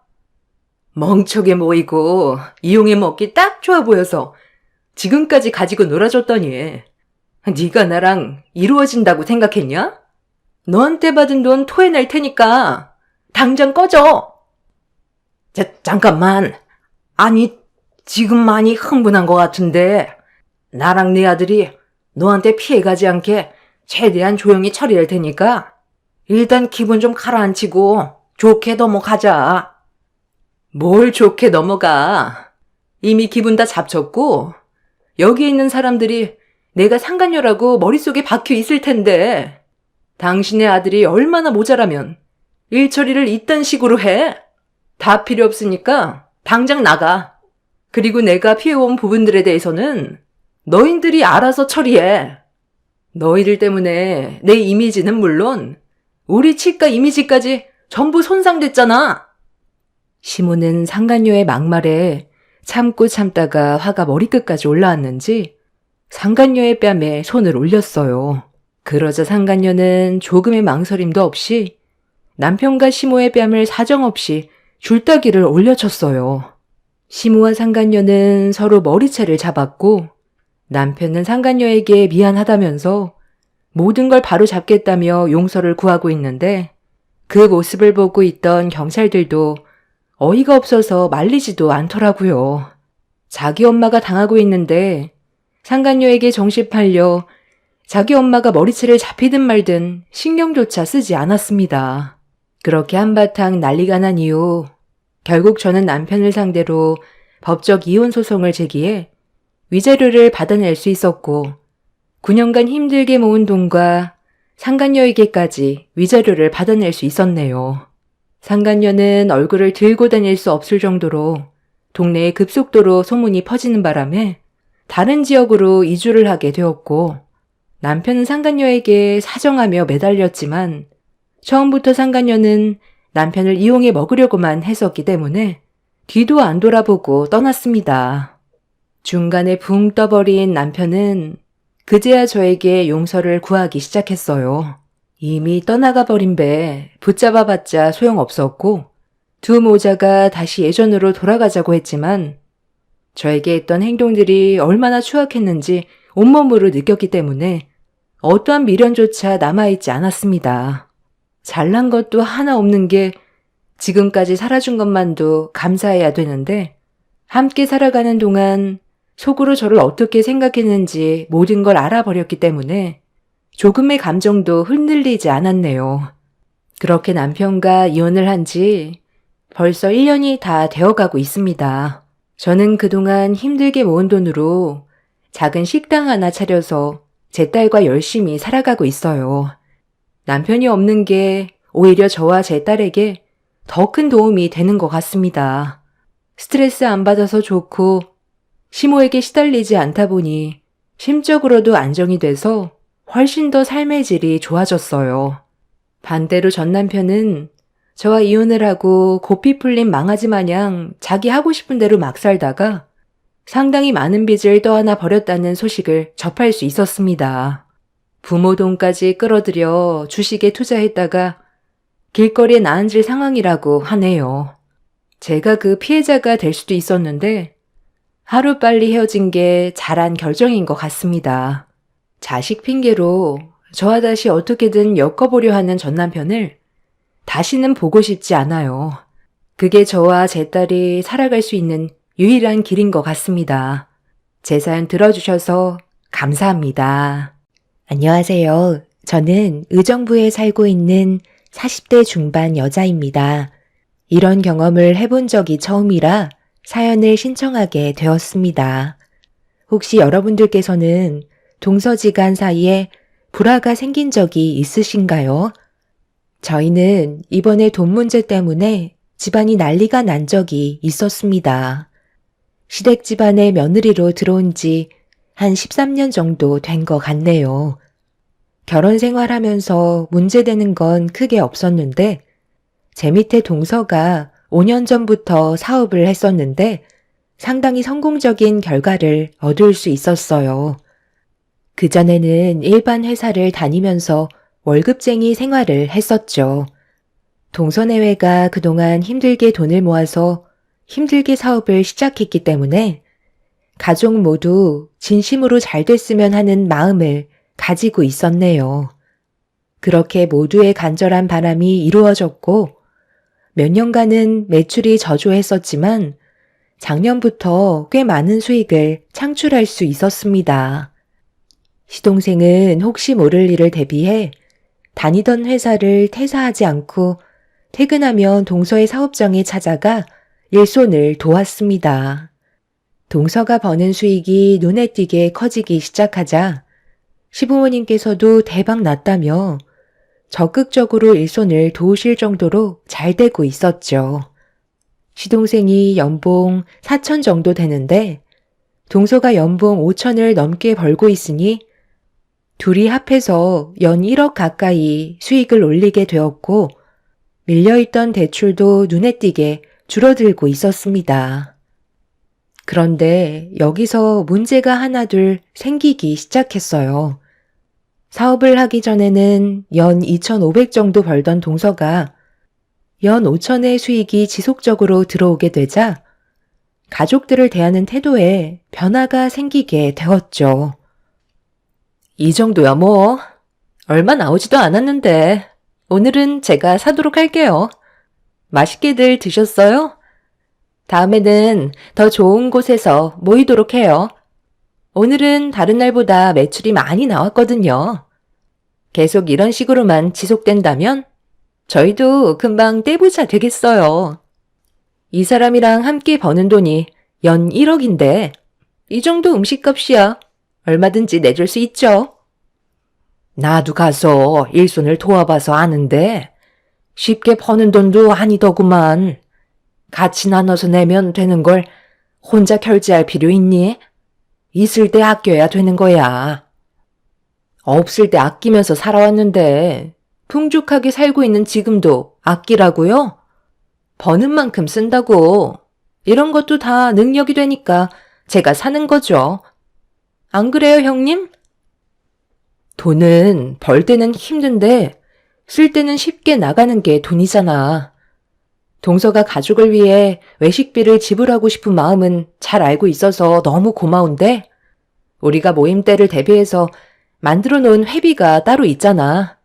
멍청해 보이고 이용해 먹기 딱 좋아 보여서 지금까지 가지고 놀아줬더니 네가 나랑 이루어진다고 생각했냐? 너한테 받은 돈 토해낼 테니까 당장 꺼져. 잠깐만. 아니, 지금 많이 흥분한 것 같은데 나랑 네 아들이 너한테 피해가지 않게 최대한 조용히 처리할 테니까 일단 기분 좀 가라앉히고 좋게 넘어가자. 뭘 좋게 넘어가. 이미 기분 다 잡쳤고 여기 있는 사람들이 내가 상간녀라고 머릿속에 박혀 있을 텐데 당신의 아들이 얼마나 모자라면 일 처리를 이딴 식으로 해? 다 필요 없으니까 당장 나가. 그리고 내가 피해온 부분들에 대해서는 너희들이 알아서 처리해. 너희들 때문에 내 이미지는 물론 우리 치과 이미지까지 전부 손상됐잖아. 시모는 상간녀의 막말에 참고 참다가 화가 머리끝까지 올라왔는지 상간녀의 뺨에 손을 올렸어요. 그러자 상간녀는 조금의 망설임도 없이 남편과 시모의 뺨을 사정없이 줄따기를 올려쳤어요. 시모와 상간녀는 서로 머리채를 잡았고 남편은 상간녀에게 미안하다면서 모든 걸 바로 잡겠다며 용서를 구하고 있는데 그 모습을 보고 있던 경찰들도 어이가 없어서 말리지도 않더라고요. 자기 엄마가 당하고 있는데 상간녀에게 정신 팔려 자기 엄마가 머리채를 잡히든 말든 신경조차 쓰지 않았습니다. 그렇게 한바탕 난리가 난 이후 결국 저는 남편을 상대로 법적 이혼 소송을 제기해 위자료를 받아낼 수 있었고 9년간 힘들게 모은 돈과 상간녀에게까지 위자료를 받아낼 수 있었네요. 상간녀는 얼굴을 들고 다닐 수 없을 정도로 동네에 급속도로 소문이 퍼지는 바람에 다른 지역으로 이주를 하게 되었고 남편은 상간녀에게 사정하며 매달렸지만 처음부터 상간녀는 남편을 이용해 먹으려고만 했었기 때문에 뒤도 안 돌아보고 떠났습니다. 중간에 붕 떠버린 남편은 그제야 저에게 용서를 구하기 시작했어요. 이미 떠나가 버린 배 붙잡아봤자 소용없었고 두 모자가 다시 예전으로 돌아가자고 했지만 저에게 했던 행동들이 얼마나 추악했는지 온몸으로 느꼈기 때문에 어떠한 미련조차 남아있지 않았습니다. 잘난 것도 하나 없는 게 지금까지 살아준 것만도 감사해야 되는데 함께 살아가는 동안 속으로 저를 어떻게 생각했는지 모든 걸 알아버렸기 때문에 조금의 감정도 흔들리지 않았네요. 그렇게 남편과 이혼을 한 지 벌써 1년이 다 되어가고 있습니다. 저는 그동안 힘들게 모은 돈으로 작은 식당 하나 차려서 제 딸과 열심히 살아가고 있어요. 남편이 없는 게 오히려 저와 제 딸에게 더 큰 도움이 되는 것 같습니다. 스트레스 안 받아서 좋고 시모에게 시달리지 않다 보니 심적으로도 안정이 돼서 훨씬 더 삶의 질이 좋아졌어요. 반대로 전 남편은 저와 이혼을 하고 고삐 풀린 망아지 마냥 자기 하고 싶은 대로 막 살다가 상당히 많은 빚을 떠안아 버렸다는 소식을 접할 수 있었습니다. 부모 돈까지 끌어들여 주식에 투자했다가 길거리에 나앉을 상황이라고 하네요. 제가 그 피해자가 될 수도 있었는데 하루빨리 헤어진 게 잘한 결정인 것 같습니다. 자식 핑계로 저와 다시 어떻게든 엮어보려 하는 전 남편을 다시는 보고 싶지 않아요. 그게 저와 제 딸이 살아갈 수 있는 유일한 길인 것 같습니다. 제 사연 들어주셔서 감사합니다. 안녕하세요. 저는 의정부에 살고 있는 40대 중반 여자입니다. 이런 경험을 해본 적이 처음이라 사연을 신청하게 되었습니다. 혹시 여러분들께서는 동서지간 사이에 불화가 생긴 적이 있으신가요? 저희는 이번에 돈 문제 때문에 집안이 난리가 난 적이 있었습니다. 시댁 집안의 며느리로 들어온 지 한 13년 정도 된 것 같네요. 결혼 생활하면서 문제되는 건 크게 없었는데 제 밑에 동서가 5년 전부터 사업을 했었는데 상당히 성공적인 결과를 얻을 수 있었어요. 그전에는 일반 회사를 다니면서 월급쟁이 생활을 했었죠. 동서내외가 그동안 힘들게 돈을 모아서 힘들게 사업을 시작했기 때문에 가족 모두 진심으로 잘 됐으면 하는 마음을 가지고 있었네요. 그렇게 모두의 간절한 바람이 이루어졌고 몇 년간은 매출이 저조했었지만 작년부터 꽤 많은 수익을 창출할 수 있었습니다. 시동생은 혹시 모를 일을 대비해 다니던 회사를 퇴사하지 않고 퇴근하면 동서의 사업장에 찾아가 일손을 도왔습니다. 동서가 버는 수익이 눈에 띄게 커지기 시작하자 시부모님께서도 대박 났다며 적극적으로 일손을 도우실 정도로 잘 되고 있었죠. 시동생이 연봉 4천 정도 되는데 동서가 연봉 5천을 넘게 벌고 있으니 둘이 합해서 연 1억 가까이 수익을 올리게 되었고 밀려있던 대출도 눈에 띄게 줄어들고 있었습니다. 그런데 여기서 문제가 하나둘 생기기 시작했어요. 사업을 하기 전에는 연 2,500 정도 벌던 동서가 연 5천의 수익이 지속적으로 들어오게 되자 가족들을 대하는 태도에 변화가 생기게 되었죠. 이 정도야 뭐. 얼마 나오지도 않았는데 오늘은 제가 사도록 할게요. 맛있게들 드셨어요? 다음에는 더 좋은 곳에서 모이도록 해요. 오늘은 다른 날보다 매출이 많이 나왔거든요. 계속 이런 식으로만 지속된다면 저희도 금방 떼부자 되겠어요. 이 사람이랑 함께 버는 돈이 연 1억인데 이 정도 음식값이야 얼마든지 내줄 수 있죠. 나도 가서 일손을 도와봐서 아는데 쉽게 버는 돈도 아니더구만. 같이 나눠서 내면 되는 걸 혼자 결제할 필요 있니? 있을 때 아껴야 되는 거야. 없을 때 아끼면서 살아왔는데 풍족하게 살고 있는 지금도 아끼라고요? 버는 만큼 쓴다고. 이런 것도 다 능력이 되니까 제가 사는 거죠. 안 그래요, 형님? 돈은 벌 때는 힘든데 쓸 때는 쉽게 나가는 게 돈이잖아. 동서가 가족을 위해 외식비를 지불하고 싶은 마음은 잘 알고 있어서 너무 고마운데 우리가 모임 때를 대비해서 만들어 놓은 회비가 따로 있잖아.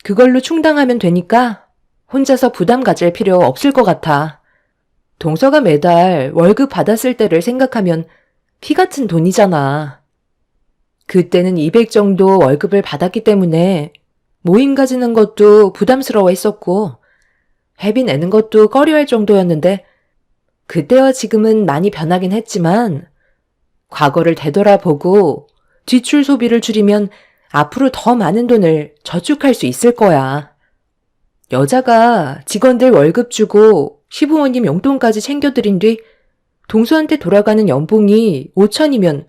그걸로 충당하면 되니까 혼자서 부담 가질 필요 없을 것 같아. 동서가 매달 월급 받았을 때를 생각하면 피 같은 돈이잖아. 그때는 200 정도 월급을 받았기 때문에 모임 가지는 것도 부담스러워 했었고 회비 내는 것도 꺼려할 정도였는데 그때와 지금은 많이 변하긴 했지만 과거를 되돌아보고 지출 소비를 줄이면 앞으로 더 많은 돈을 저축할 수 있을 거야. 여자가 직원들 월급 주고 시부모님 용돈까지 챙겨드린 뒤 동서한테 돌아가는 연봉이 5천이면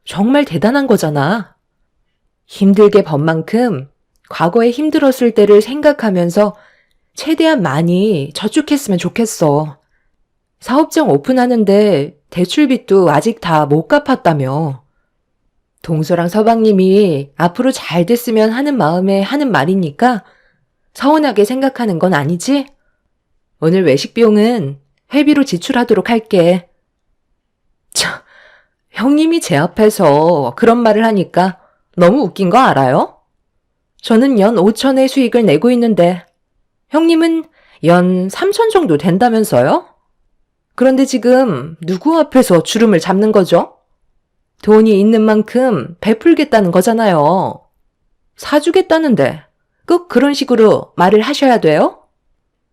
정말 대단한 거잖아. 힘들게 번 만큼 과거에 힘들었을 때를 생각하면서 최대한 많이 저축했으면 좋겠어. 사업장 오픈하는데 대출빚도 아직 다 못 갚았다며. 동서랑 서방님이 앞으로 잘 됐으면 하는 마음에 하는 말이니까 서운하게 생각하는 건 아니지? 오늘 외식 비용은 회비로 지출하도록 할게. 참, 형님이 제 앞에서 그런 말을 하니까 너무 웃긴 거 알아요? 저는 연 5천의 수익을 내고 있는데 형님은 연 3천 정도 된다면서요? 그런데 지금 누구 앞에서 주름을 잡는 거죠? 돈이 있는 만큼 베풀겠다는 거잖아요. 사주겠다는데 꼭 그런 식으로 말을 하셔야 돼요?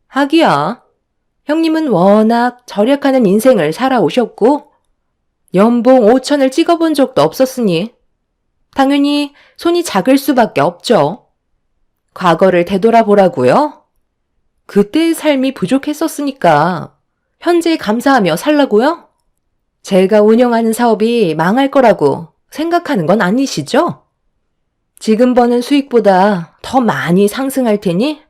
하기야, 형님은 워낙 절약하는 인생을 살아오셨고 연봉 5천을 찍어본 적도 없었으니 당연히 손이 작을 수밖에 없죠. 과거를 되돌아보라고요? 그때의 삶이 부족했었으니까 현재 감사하며 살라고요? 제가 운영하는 사업이 망할 거라고 생각하는 건 아니시죠? 지금 버는 수익보다 더 많이 상승할 테니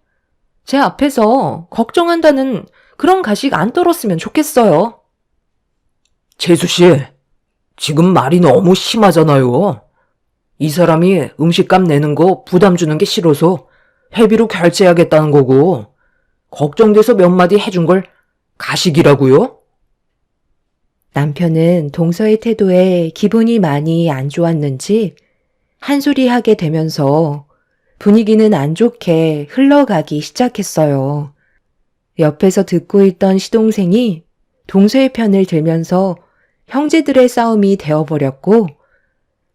제 앞에서 걱정한다는 그런 가식 안 떨었으면 좋겠어요. 재수씨, 지금 말이 너무 심하잖아요. 이 사람이 음식값 내는 거 부담 주는 게 싫어서 회비로 결제하겠다는 거고, 걱정돼서 몇 마디 해준 걸 가식이라고요? 남편은 동서의 태도에 기분이 많이 안 좋았는지 한 소리 하게 되면서 분위기는 안 좋게 흘러가기 시작했어요. 옆에서 듣고 있던 시동생이 동서의 편을 들면서 형제들의 싸움이 되어버렸고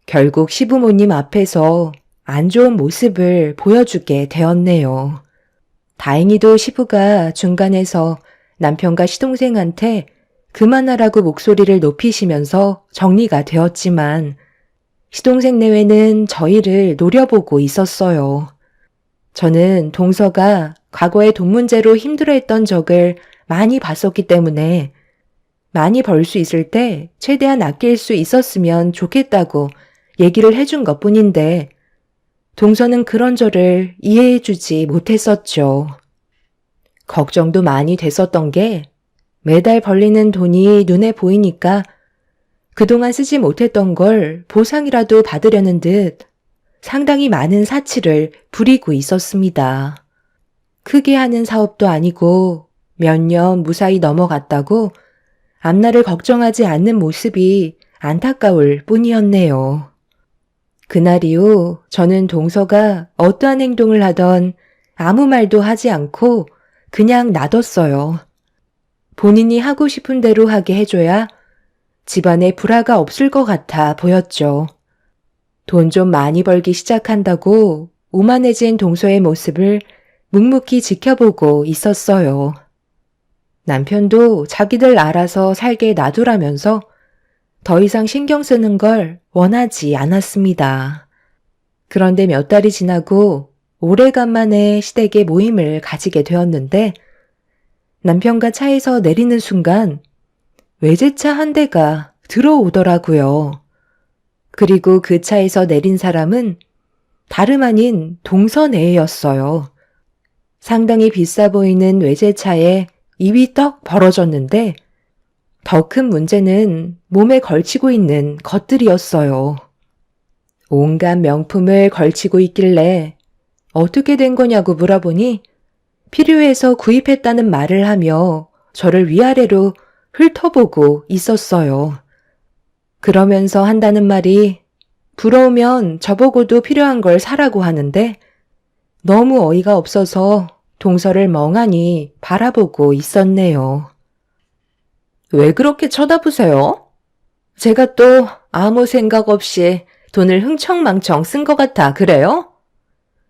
결국 시부모님 앞에서 안 좋은 모습을 보여주게 되었네요. 다행히도 시부가 중간에서 남편과 시동생한테 그만하라고 목소리를 높이시면서 정리가 되었지만 시동생 내외는 저희를 노려보고 있었어요. 저는 동서가 과거에 돈 문제로 힘들어했던 적을 많이 봤었기 때문에 많이 벌 수 있을 때 최대한 아낄 수 있었으면 좋겠다고 얘기를 해준 것뿐인데 동서는 그런 저를 이해해주지 못했었죠. 걱정도 많이 됐었던 게 매달 벌리는 돈이 눈에 보이니까 그동안 쓰지 못했던 걸 보상이라도 받으려는 듯 상당히 많은 사치를 부리고 있었습니다. 크게 하는 사업도 아니고 몇 년 무사히 넘어갔다고 앞날을 걱정하지 않는 모습이 안타까울 뿐이었네요. 그날 이후 저는 동서가 어떠한 행동을 하던 아무 말도 하지 않고 그냥 놔뒀어요. 본인이 하고 싶은 대로 하게 해줘야 집안에 불화가 없을 것 같아 보였죠. 돈 좀 많이 벌기 시작한다고 오만해진 동서의 모습을 묵묵히 지켜보고 있었어요. 남편도 자기들 알아서 살게 놔두라면서 더 이상 신경 쓰는 걸 원하지 않았습니다. 그런데 몇 달이 지나고 오래간만에 시댁의 모임을 가지게 되었는데 남편과 차에서 내리는 순간 외제차 한 대가 들어오더라고요. 그리고 그 차에서 내린 사람은 다름 아닌 동서애였어요. 상당히 비싸 보이는 외제차에 입이 떡 벌어졌는데 더 큰 문제는 몸에 걸치고 있는 것들이었어요. 온갖 명품을 걸치고 있길래 어떻게 된 거냐고 물어보니 필요해서 구입했다는 말을 하며 저를 위아래로 훑어보고 있었어요. 그러면서 한다는 말이 부러우면 저보고도 필요한 걸 사라고 하는데 너무 어이가 없어서 동서를 멍하니 바라보고 있었네요. 왜 그렇게 쳐다보세요? 제가 또 아무 생각 없이 돈을 흥청망청 쓴 것 같아 그래요?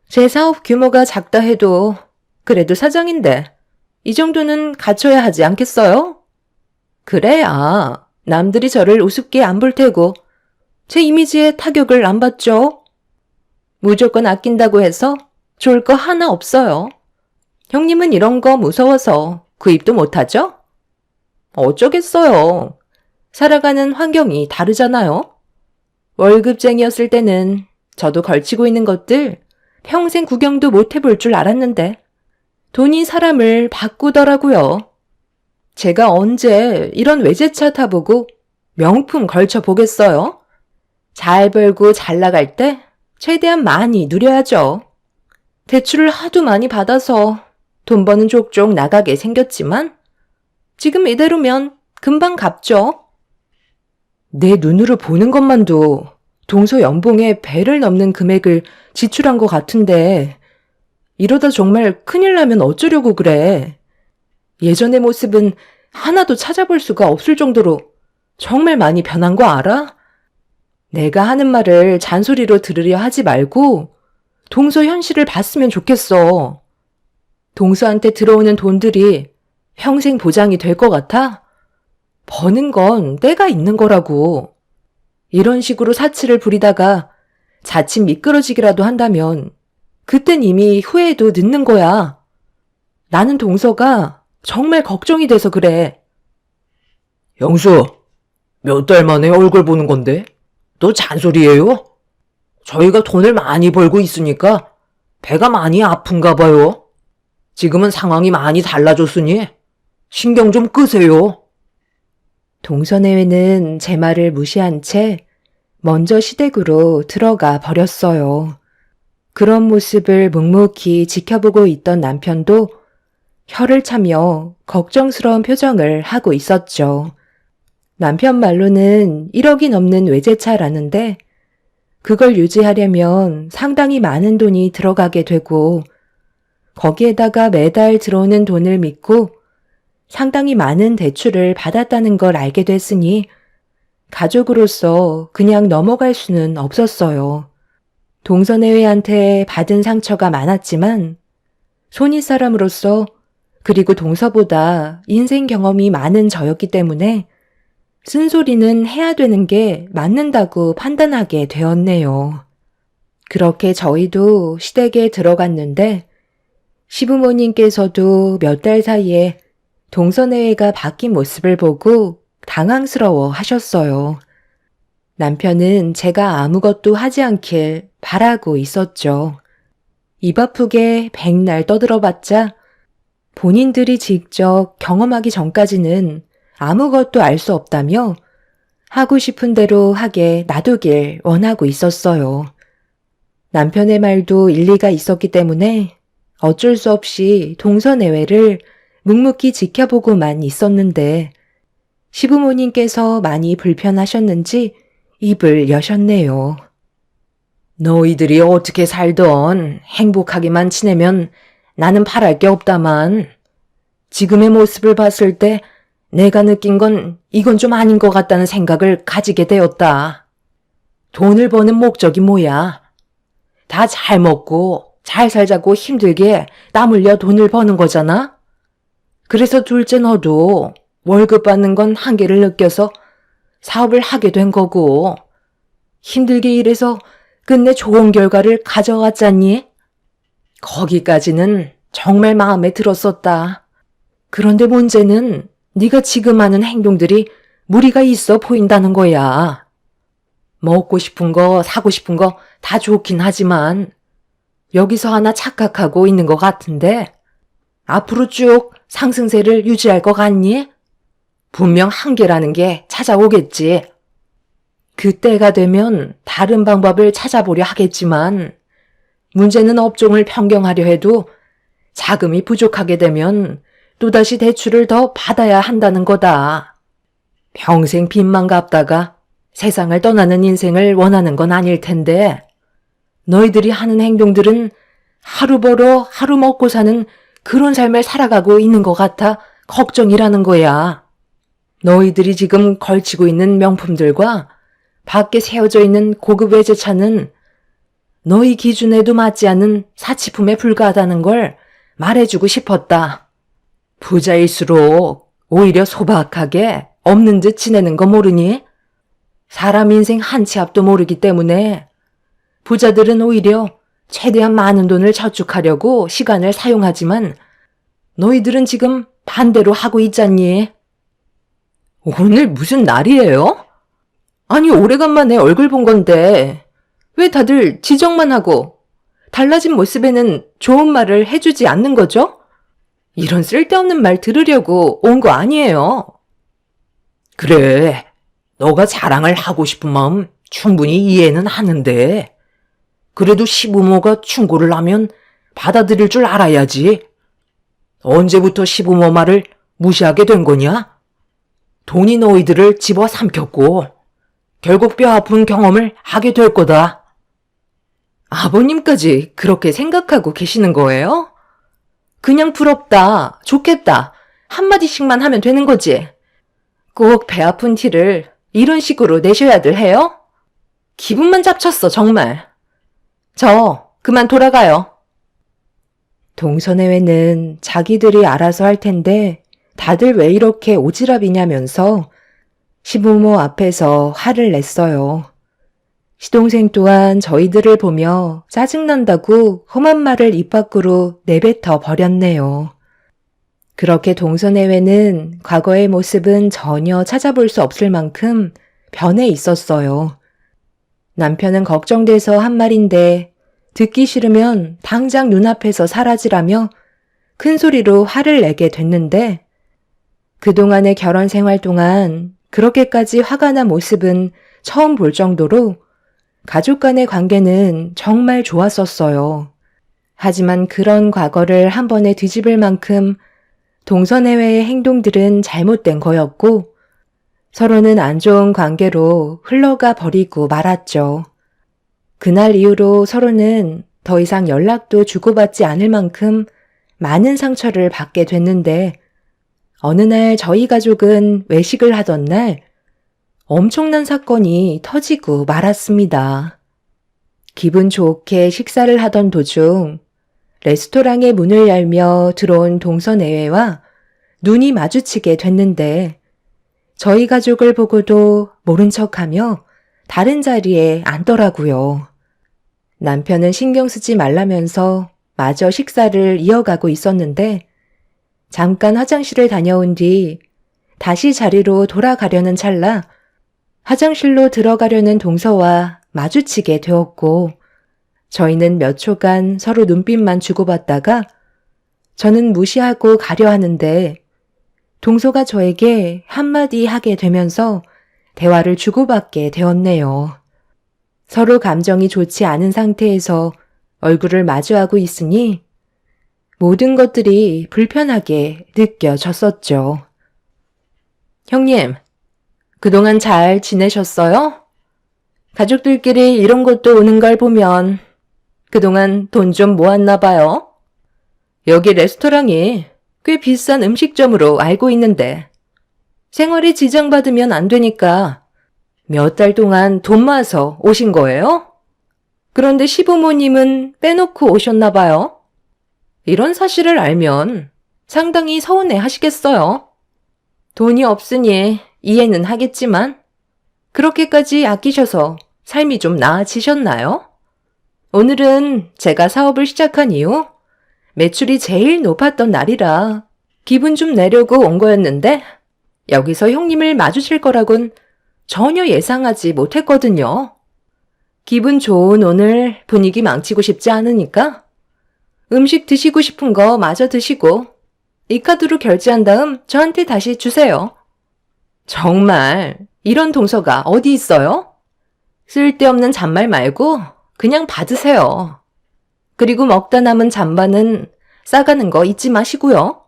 제 사업 규모가 작다 해도 그래도 사장인데 이 정도는 갖춰야 하지 않겠어요? 그래야 남들이 저를 우습게 안 볼 테고 제 이미지에 타격을 안 받죠. 무조건 아낀다고 해서 좋을 거 하나 없어요. 형님은 이런 거 무서워서 구입도 못하죠? 어쩌겠어요. 살아가는 환경이 다르잖아요. 월급쟁이였을 때는 저도 걸치고 있는 것들 평생 구경도 못 해볼 줄 알았는데 돈이 사람을 바꾸더라고요. 제가 언제 이런 외제차 타보고 명품 걸쳐보겠어요? 잘 벌고 잘 나갈 때 최대한 많이 누려야죠. 대출을 하도 많이 받아서 돈 버는 족족 나가게 생겼지만 지금 이대로면 금방 갚죠. 내 눈으로 보는 것만도 동서 연봉의 배를 넘는 금액을 지출한 것 같은데 이러다 정말 큰일 나면 어쩌려고 그래. 예전의 모습은 하나도 찾아볼 수가 없을 정도로 정말 많이 변한 거 알아? 내가 하는 말을 잔소리로 들으려 하지 말고 동서 현실을 봤으면 좋겠어. 동서한테 들어오는 돈들이 평생 보장이 될 것 같아? 버는 건 때가 있는 거라고. 이런 식으로 사치를 부리다가 자칫 미끄러지기라도 한다면 그땐 이미 후회도 늦는 거야. 나는 동서가 정말 걱정이 돼서 그래. 영수, 몇 달 만에 얼굴 보는 건데? 너 잔소리예요? 저희가 돈을 많이 벌고 있으니까 배가 많이 아픈가 봐요. 지금은 상황이 많이 달라졌으니 신경 좀 끄세요. 동서내외는 제 말을 무시한 채 먼저 시댁으로 들어가 버렸어요. 그런 모습을 묵묵히 지켜보고 있던 남편도 혀를 차며 걱정스러운 표정을 하고 있었죠. 남편 말로는 1억이 넘는 외제차라는데 그걸 유지하려면 상당히 많은 돈이 들어가게 되고 거기에다가 매달 들어오는 돈을 믿고 상당히 많은 대출을 받았다는 걸 알게 됐으니 가족으로서 그냥 넘어갈 수는 없었어요. 동서내외한테 받은 상처가 많았지만 손윗사람으로서 그리고 동서보다 인생 경험이 많은 저였기 때문에 쓴소리는 해야 되는 게 맞는다고 판단하게 되었네요. 그렇게 저희도 시댁에 들어갔는데 시부모님께서도 몇 달 사이에 동서내외가 바뀐 모습을 보고 당황스러워 하셨어요. 남편은 제가 아무것도 하지 않길 바라고 있었죠. 입 아프게 백날 떠들어봤자 본인들이 직접 경험하기 전까지는 아무것도 알 수 없다며 하고 싶은 대로 하게 놔두길 원하고 있었어요. 남편의 말도 일리가 있었기 때문에 어쩔 수 없이 동서내외를 묵묵히 지켜보고만 있었는데 시부모님께서 많이 불편하셨는지 입을 여셨네요. 너희들이 어떻게 살던 행복하게만 지내면 나는 바랄 게 없다만 지금의 모습을 봤을 때 내가 느낀 건 이건 좀 아닌 것 같다는 생각을 가지게 되었다. 돈을 버는 목적이 뭐야? 다 잘 먹고 잘 살자고 힘들게 땀 흘려 돈을 버는 거잖아? 그래서 둘째 너도 월급 받는 건 한계를 느껴서 사업을 하게 된 거고, 힘들게 일해서 끝내 좋은 결과를 가져왔잖니? 거기까지는 정말 마음에 들었었다. 그런데 문제는 네가 지금 하는 행동들이 무리가 있어 보인다는 거야. 먹고 싶은 거, 사고 싶은 거 다 좋긴 하지만 여기서 하나 착각하고 있는 것 같은데 앞으로 쭉 상승세를 유지할 것 같니? 분명 한계라는 게 찾아오겠지. 그때가 되면 다른 방법을 찾아보려 하겠지만 문제는 업종을 변경하려 해도 자금이 부족하게 되면 또다시 대출을 더 받아야 한다는 거다. 평생 빚만 갚다가 세상을 떠나는 인생을 원하는 건 아닐 텐데 너희들이 하는 행동들은 하루 벌어 하루 먹고 사는 그런 삶을 살아가고 있는 것 같아 걱정이라는 거야. 너희들이 지금 걸치고 있는 명품들과 밖에 세워져 있는 고급 외제차는 너희 기준에도 맞지 않는 사치품에 불과하다는 걸 말해주고 싶었다. 부자일수록 오히려 소박하게 없는 듯 지내는 거 모르니? 사람 인생 한 치 앞도 모르기 때문에 부자들은 오히려 최대한 많은 돈을 저축하려고 시간을 사용하지만 너희들은 지금 반대로 하고 있잖니. 오늘 무슨 날이에요? 아니 오래간만에 얼굴 본 건데 왜 다들 지적만 하고 달라진 모습에는 좋은 말을 해주지 않는 거죠? 이런 쓸데없는 말 들으려고 온 거 아니에요. 그래, 너가 자랑을 하고 싶은 마음 충분히 이해는 하는데 그래도 시부모가 충고를 하면 받아들일 줄 알아야지. 언제부터 시부모 말을 무시하게 된 거냐? 돈이 너희들을 집어삼켰고 결국 뼈아픈 경험을 하게 될 거다. 아버님까지 그렇게 생각하고 계시는 거예요? 그냥 부럽다, 좋겠다 한마디씩만 하면 되는 거지. 꼭 배 아픈 티를 이런 식으로 내셔야들 해요? 기분만 잡쳤어 정말. 저 그만 돌아가요. 동서내외는 자기들이 알아서 할 텐데 다들 왜 이렇게 오지랖이냐면서 시부모 앞에서 화를 냈어요. 시동생 또한 저희들을 보며 짜증난다고 험한 말을 입 밖으로 내뱉어 버렸네요. 그렇게 동서내외는 과거의 모습은 전혀 찾아볼 수 없을 만큼 변해 있었어요. 남편은 걱정돼서 한 말인데 듣기 싫으면 당장 눈앞에서 사라지라며 큰 소리로 화를 내게 됐는데 그동안의 결혼 생활 동안 그렇게까지 화가 난 모습은 처음 볼 정도로 가족 간의 관계는 정말 좋았었어요. 하지만 그런 과거를 한 번에 뒤집을 만큼 동서내외의 행동들은 잘못된 거였고 서로는 안 좋은 관계로 흘러가 버리고 말았죠. 그날 이후로 서로는 더 이상 연락도 주고받지 않을 만큼 많은 상처를 받게 됐는데 어느 날 저희 가족은 외식을 하던 날 엄청난 사건이 터지고 말았습니다. 기분 좋게 식사를 하던 도중 레스토랑의 문을 열며 들어온 동서내외와 눈이 마주치게 됐는데 저희 가족을 보고도 모른 척하며 다른 자리에 앉더라고요. 남편은 신경 쓰지 말라면서 마저 식사를 이어가고 있었는데 잠깐 화장실을 다녀온 뒤 다시 자리로 돌아가려는 찰나 화장실로 들어가려는 동서와 마주치게 되었고 저희는 몇 초간 서로 눈빛만 주고받다가 저는 무시하고 가려 하는데 동서가 저에게 한마디 하게 되면서 대화를 주고받게 되었네요. 서로 감정이 좋지 않은 상태에서 얼굴을 마주하고 있으니 모든 것들이 불편하게 느껴졌었죠. 형님, 그동안 잘 지내셨어요? 가족들끼리 이런 것도 오는 걸 보면 그동안 돈 좀 모았나 봐요. 여기 레스토랑이 꽤 비싼 음식점으로 알고 있는데 생활에 지장받으면 안 되니까 몇 달 동안 돈 모아서 오신 거예요? 그런데 시부모님은 빼놓고 오셨나 봐요. 이런 사실을 알면 상당히 서운해 하시겠어요. 돈이 없으니 이해는 하겠지만 그렇게까지 아끼셔서 삶이 좀 나아지셨나요? 오늘은 제가 사업을 시작한 이후 매출이 제일 높았던 날이라 기분 좀 내려고 온 거였는데 여기서 형님을 마주칠 거라곤 전혀 예상하지 못했거든요. 기분 좋은 오늘 분위기 망치고 싶지 않으니까 음식 드시고 싶은 거 마저 드시고 이 카드로 결제한 다음 저한테 다시 주세요. 정말 이런 동서가 어디 있어요? 쓸데없는 잔말 말고 그냥 받으세요. 그리고 먹다 남은 잔반은 싸가는 거 잊지 마시고요.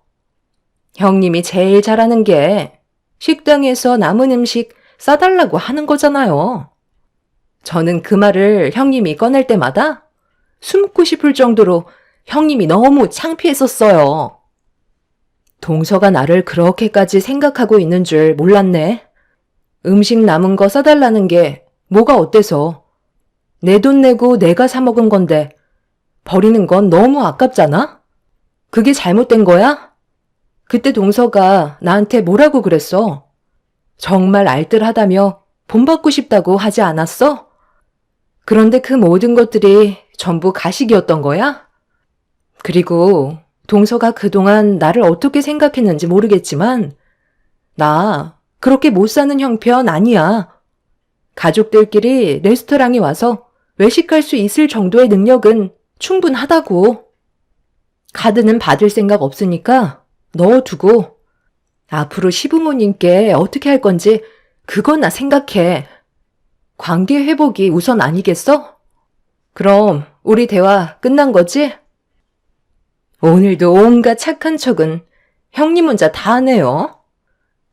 형님이 제일 잘하는 게 식당에서 남은 음식 싸달라고 하는 거잖아요. 저는 그 말을 형님이 꺼낼 때마다 숨고 싶을 정도로 형님이 너무 창피했었어요. 동서가 나를 그렇게까지 생각하고 있는 줄 몰랐네. 음식 남은 거 싸달라는 게 뭐가 어때서? 내 돈 내고 내가 사 먹은 건데 버리는 건 너무 아깝잖아? 그게 잘못된 거야? 그때 동서가 나한테 뭐라고 그랬어? 정말 알뜰하다며 본받고 싶다고 하지 않았어? 그런데 그 모든 것들이 전부 가식이었던 거야? 그리고 동서가 그동안 나를 어떻게 생각했는지 모르겠지만 나 그렇게 못 사는 형편 아니야. 가족들끼리 레스토랑에 와서 외식할 수 있을 정도의 능력은 충분하다고. 카드는 받을 생각 없으니까 넣어두고 앞으로 시부모님께 어떻게 할 건지 그거나 생각해. 관계 회복이 우선 아니겠어? 그럼 우리 대화 끝난 거지? 오늘도 온갖 착한 척은 형님 혼자 다 하네요.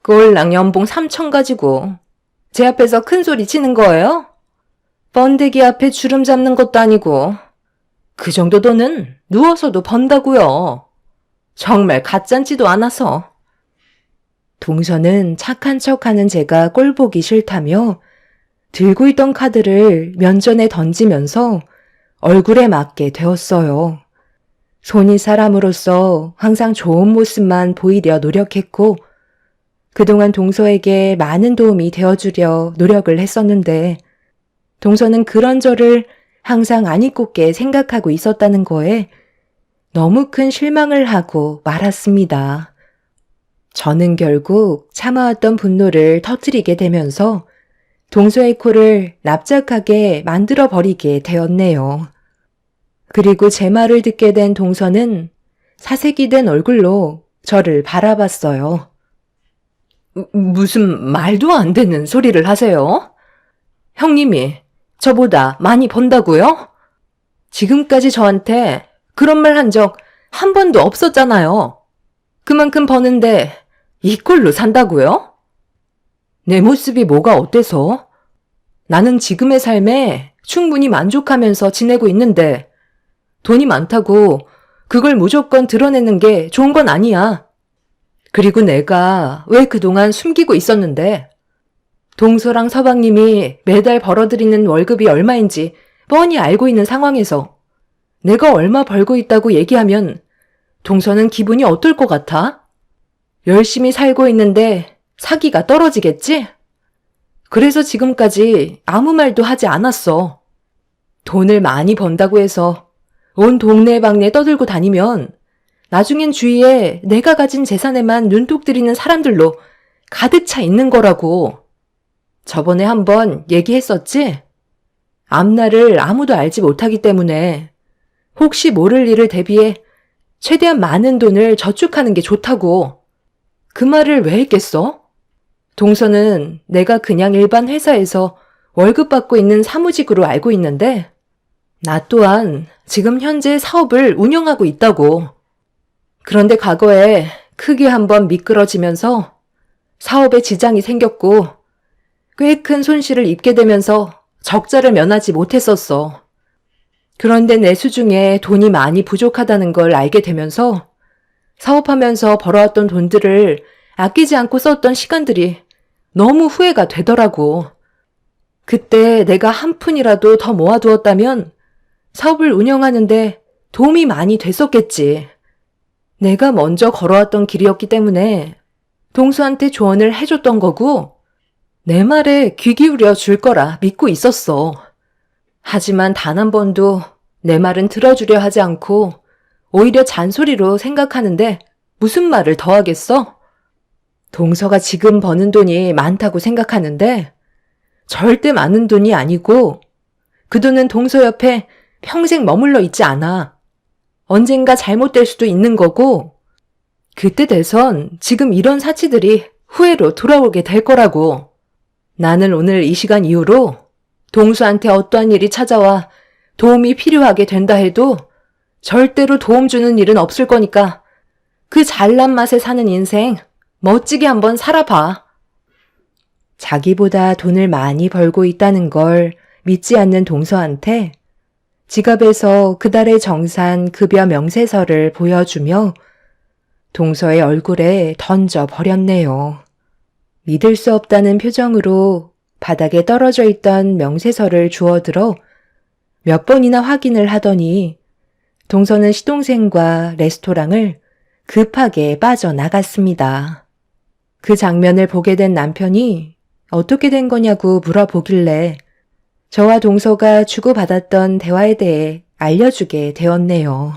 꼴랑 연봉 3천 가지고 제 앞에서 큰 소리 치는 거예요? 번데기 앞에 주름 잡는 것도 아니고 그 정도 돈은 누워서도 번다고요. 정말 가짠지도 않아서. 동서는 착한 척하는 제가 꼴보기 싫다며 들고 있던 카드를 면전에 던지면서 얼굴에 맞게 되었어요. 손이 사람으로서 항상 좋은 모습만 보이려 노력했고 그동안 동서에게 많은 도움이 되어주려 노력을 했었는데 동서는 그런 저를 항상 아니꼽게 생각하고 있었다는 거에 너무 큰 실망을 하고 말았습니다. 저는 결국 참아왔던 분노를 터뜨리게 되면서 동서의 코를 납작하게 만들어버리게 되었네요. 그리고 제 말을 듣게 된 동서는 사색이 된 얼굴로 저를 바라봤어요. 무슨 말도 안 되는 소리를 하세요? 형님이 저보다 많이 번다고요? 지금까지 저한테 그런 말 한 적 한 번도 없었잖아요. 그만큼 버는데 이 꼴로 산다고요? 내 모습이 뭐가 어때서? 나는 지금의 삶에 충분히 만족하면서 지내고 있는데 돈이 많다고 그걸 무조건 드러내는 게 좋은 건 아니야. 그리고 내가 왜 그동안 숨기고 있었는데 동서랑 서방님이 매달 벌어들이는 월급이 얼마인지 뻔히 알고 있는 상황에서 내가 얼마 벌고 있다고 얘기하면 동서는 기분이 어떨 것 같아? 열심히 살고 있는데 사기가 떨어지겠지? 그래서 지금까지 아무 말도 하지 않았어. 돈을 많이 번다고 해서 온 동네방네 떠들고 다니면 나중엔 주위에 내가 가진 재산에만 눈독 들이는 사람들로 가득 차 있는 거라고. 저번에 한번 얘기했었지? 앞날을 아무도 알지 못하기 때문에 혹시 모를 일을 대비해 최대한 많은 돈을 저축하는 게 좋다고. 그 말을 왜 했겠어? 동서는 내가 그냥 일반 회사에서 월급 받고 있는 사무직으로 알고 있는데 나 또한 지금 현재 사업을 운영하고 있다고. 그런데 과거에 크게 한번 미끄러지면서 사업에 지장이 생겼고 꽤 큰 손실을 입게 되면서 적자를 면하지 못했었어. 그런데 내 수중에 돈이 많이 부족하다는 걸 알게 되면서 사업하면서 벌어왔던 돈들을 아끼지 않고 썼던 시간들이 너무 후회가 되더라고. 그때 내가 한 푼이라도 더 모아두었다면 사업을 운영하는데 도움이 많이 됐었겠지. 내가 먼저 걸어왔던 길이었기 때문에 동수한테 조언을 해줬던 거고 내 말에 귀 기울여 줄 거라 믿고 있었어. 하지만 단 한 번도 내 말은 들어주려 하지 않고 오히려 잔소리로 생각하는데 무슨 말을 더 하겠어? 동서가 지금 버는 돈이 많다고 생각하는데 절대 많은 돈이 아니고 그 돈은 동서 옆에 평생 머물러 있지 않아. 언젠가 잘못될 수도 있는 거고 그때 돼선 지금 이런 사치들이 후회로 돌아오게 될 거라고. 나는 오늘 이 시간 이후로 동수한테 어떠한 일이 찾아와 도움이 필요하게 된다 해도 절대로 도움 주는 일은 없을 거니까 그 잘난 맛에 사는 인생 멋지게 한번 살아봐. 자기보다 돈을 많이 벌고 있다는 걸 믿지 않는 동서한테 지갑에서 그달의 정산 급여 명세서를 보여주며 동서의 얼굴에 던져 버렸네요. 믿을 수 없다는 표정으로 바닥에 떨어져 있던 명세서를 주워들어 몇 번이나 확인을 하더니 동서는 시동생과 레스토랑을 급하게 빠져나갔습니다. 그 장면을 보게 된 남편이 어떻게 된 거냐고 물어보길래 저와 동서가 주고받았던 대화에 대해 알려주게 되었네요.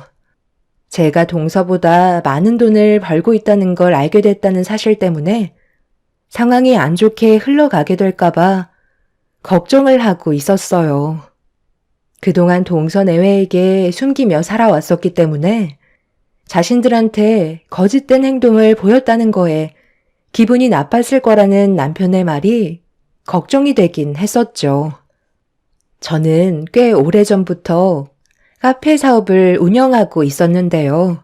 제가 동서보다 많은 돈을 벌고 있다는 걸 알게 됐다는 사실 때문에 상황이 안 좋게 흘러가게 될까봐 걱정을 하고 있었어요. 그동안 동서 내외에게 숨기며 살아왔었기 때문에 자신들한테 거짓된 행동을 보였다는 거에 기분이 나빴을 거라는 남편의 말이 걱정이 되긴 했었죠. 저는 꽤 오래전부터 카페 사업을 운영하고 있었는데요.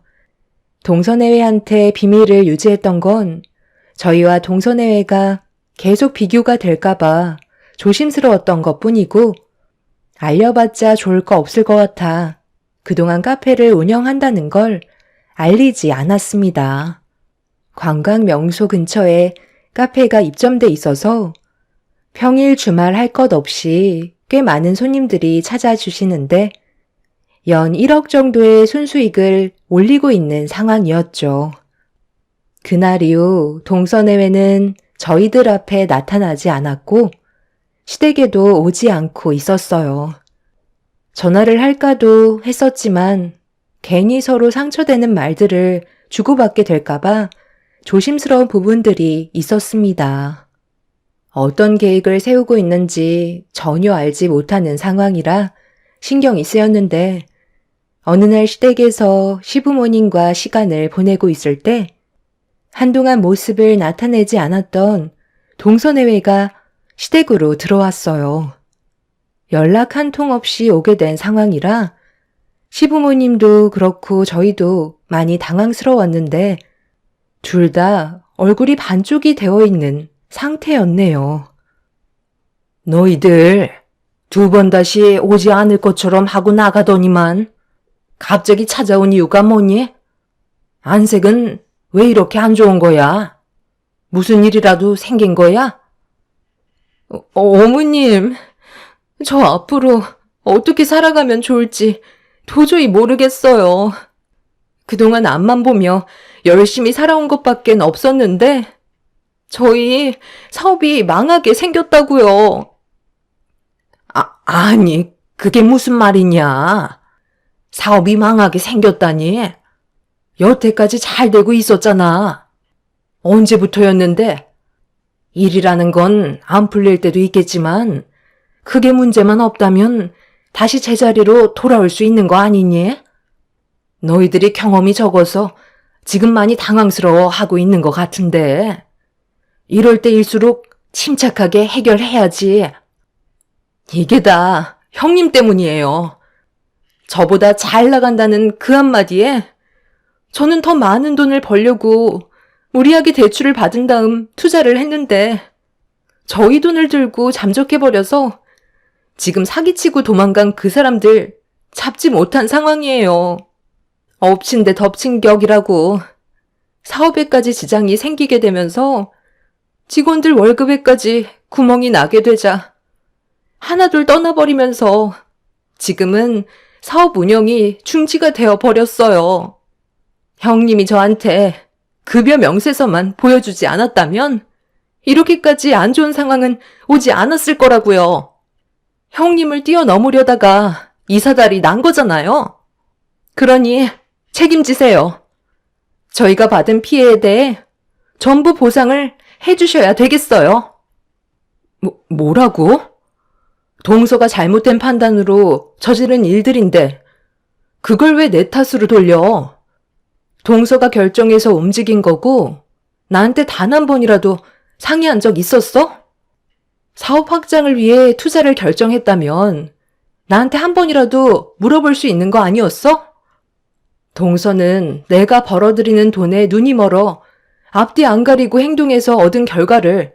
동서내외한테 비밀을 유지했던 건 저희와 동서내외가 계속 비교가 될까봐 조심스러웠던 것뿐이고 알려봤자 좋을 거 없을 것 같아 그동안 카페를 운영한다는 걸 알리지 않았습니다. 관광 명소 근처에 카페가 입점돼 있어서 평일 주말 할 것 없이 꽤 많은 손님들이 찾아주시는데 연 1억 정도의 순수익을 올리고 있는 상황이었죠. 그날 이후 동서내외는 저희들 앞에 나타나지 않았고 시댁에도 오지 않고 있었어요. 전화를 할까도 했었지만 괜히 서로 상처되는 말들을 주고받게 될까봐 조심스러운 부분들이 있었습니다. 어떤 계획을 세우고 있는지 전혀 알지 못하는 상황이라 신경이 쓰였는데 어느 날 시댁에서 시부모님과 시간을 보내고 있을 때 한동안 모습을 나타내지 않았던 동서내외가 시댁으로 들어왔어요. 연락 한 통 없이 오게 된 상황이라 시부모님도 그렇고 저희도 많이 당황스러웠는데 둘 다 얼굴이 반쪽이 되어 있는 상태였네요. 너희들 2번 다시 오지 않을 것처럼 하고 나가더니만 갑자기 찾아온 이유가 뭐니? 안색은 왜 이렇게 안 좋은 거야? 무슨 일이라도 생긴 거야? 어머님, 저 앞으로 어떻게 살아가면 좋을지 도저히 모르겠어요. 그동안 앞만 보며 열심히 살아온 것밖엔 없었는데 저희 사업이 망하게 생겼다고요. 아니, 그게 무슨 말이냐? 사업이 망하게 생겼다니? 여태까지 잘 되고 있었잖아. 언제부터였는데? 일이라는 건 안 풀릴 때도 있겠지만 크게 문제만 없다면 다시 제자리로 돌아올 수 있는 거 아니니? 너희들이 경험이 적어서 지금 많이 당황스러워하고 있는 것 같은데 이럴 때일수록 침착하게 해결해야지. 이게 다 형님 때문이에요. 저보다 잘 나간다는 그 한마디에 저는 더 많은 돈을 벌려고 무리하게 대출을 받은 다음 투자를 했는데 저희 돈을 들고 잠적해버려서 지금 사기치고 도망간 그 사람들 잡지 못한 상황이에요. 엎친 데 덮친 격이라고. 사업에까지 지장이 생기게 되면서 직원들 월급에까지 구멍이 나게 되자 하나둘 떠나버리면서 지금은 사업 운영이 중지가 되어 버렸어요. 형님이 저한테 급여 명세서만 보여주지 않았다면 이렇게까지 안 좋은 상황은 오지 않았을 거라고요. 형님을 뛰어넘으려다가 이 사달이 난 거잖아요. 그러니 책임지세요. 저희가 받은 피해에 대해 전부 보상을 해주셔야 되겠어요. 뭐라고? 동서가 잘못된 판단으로 저지른 일들인데 그걸 왜 내 탓으로 돌려? 동서가 결정해서 움직인 거고 나한테 단 한 번이라도 상의한 적 있었어? 사업 확장을 위해 투자를 결정했다면 나한테 한 번이라도 물어볼 수 있는 거 아니었어? 동서는 내가 벌어들이는 돈에 눈이 멀어 앞뒤 안 가리고 행동해서 얻은 결과를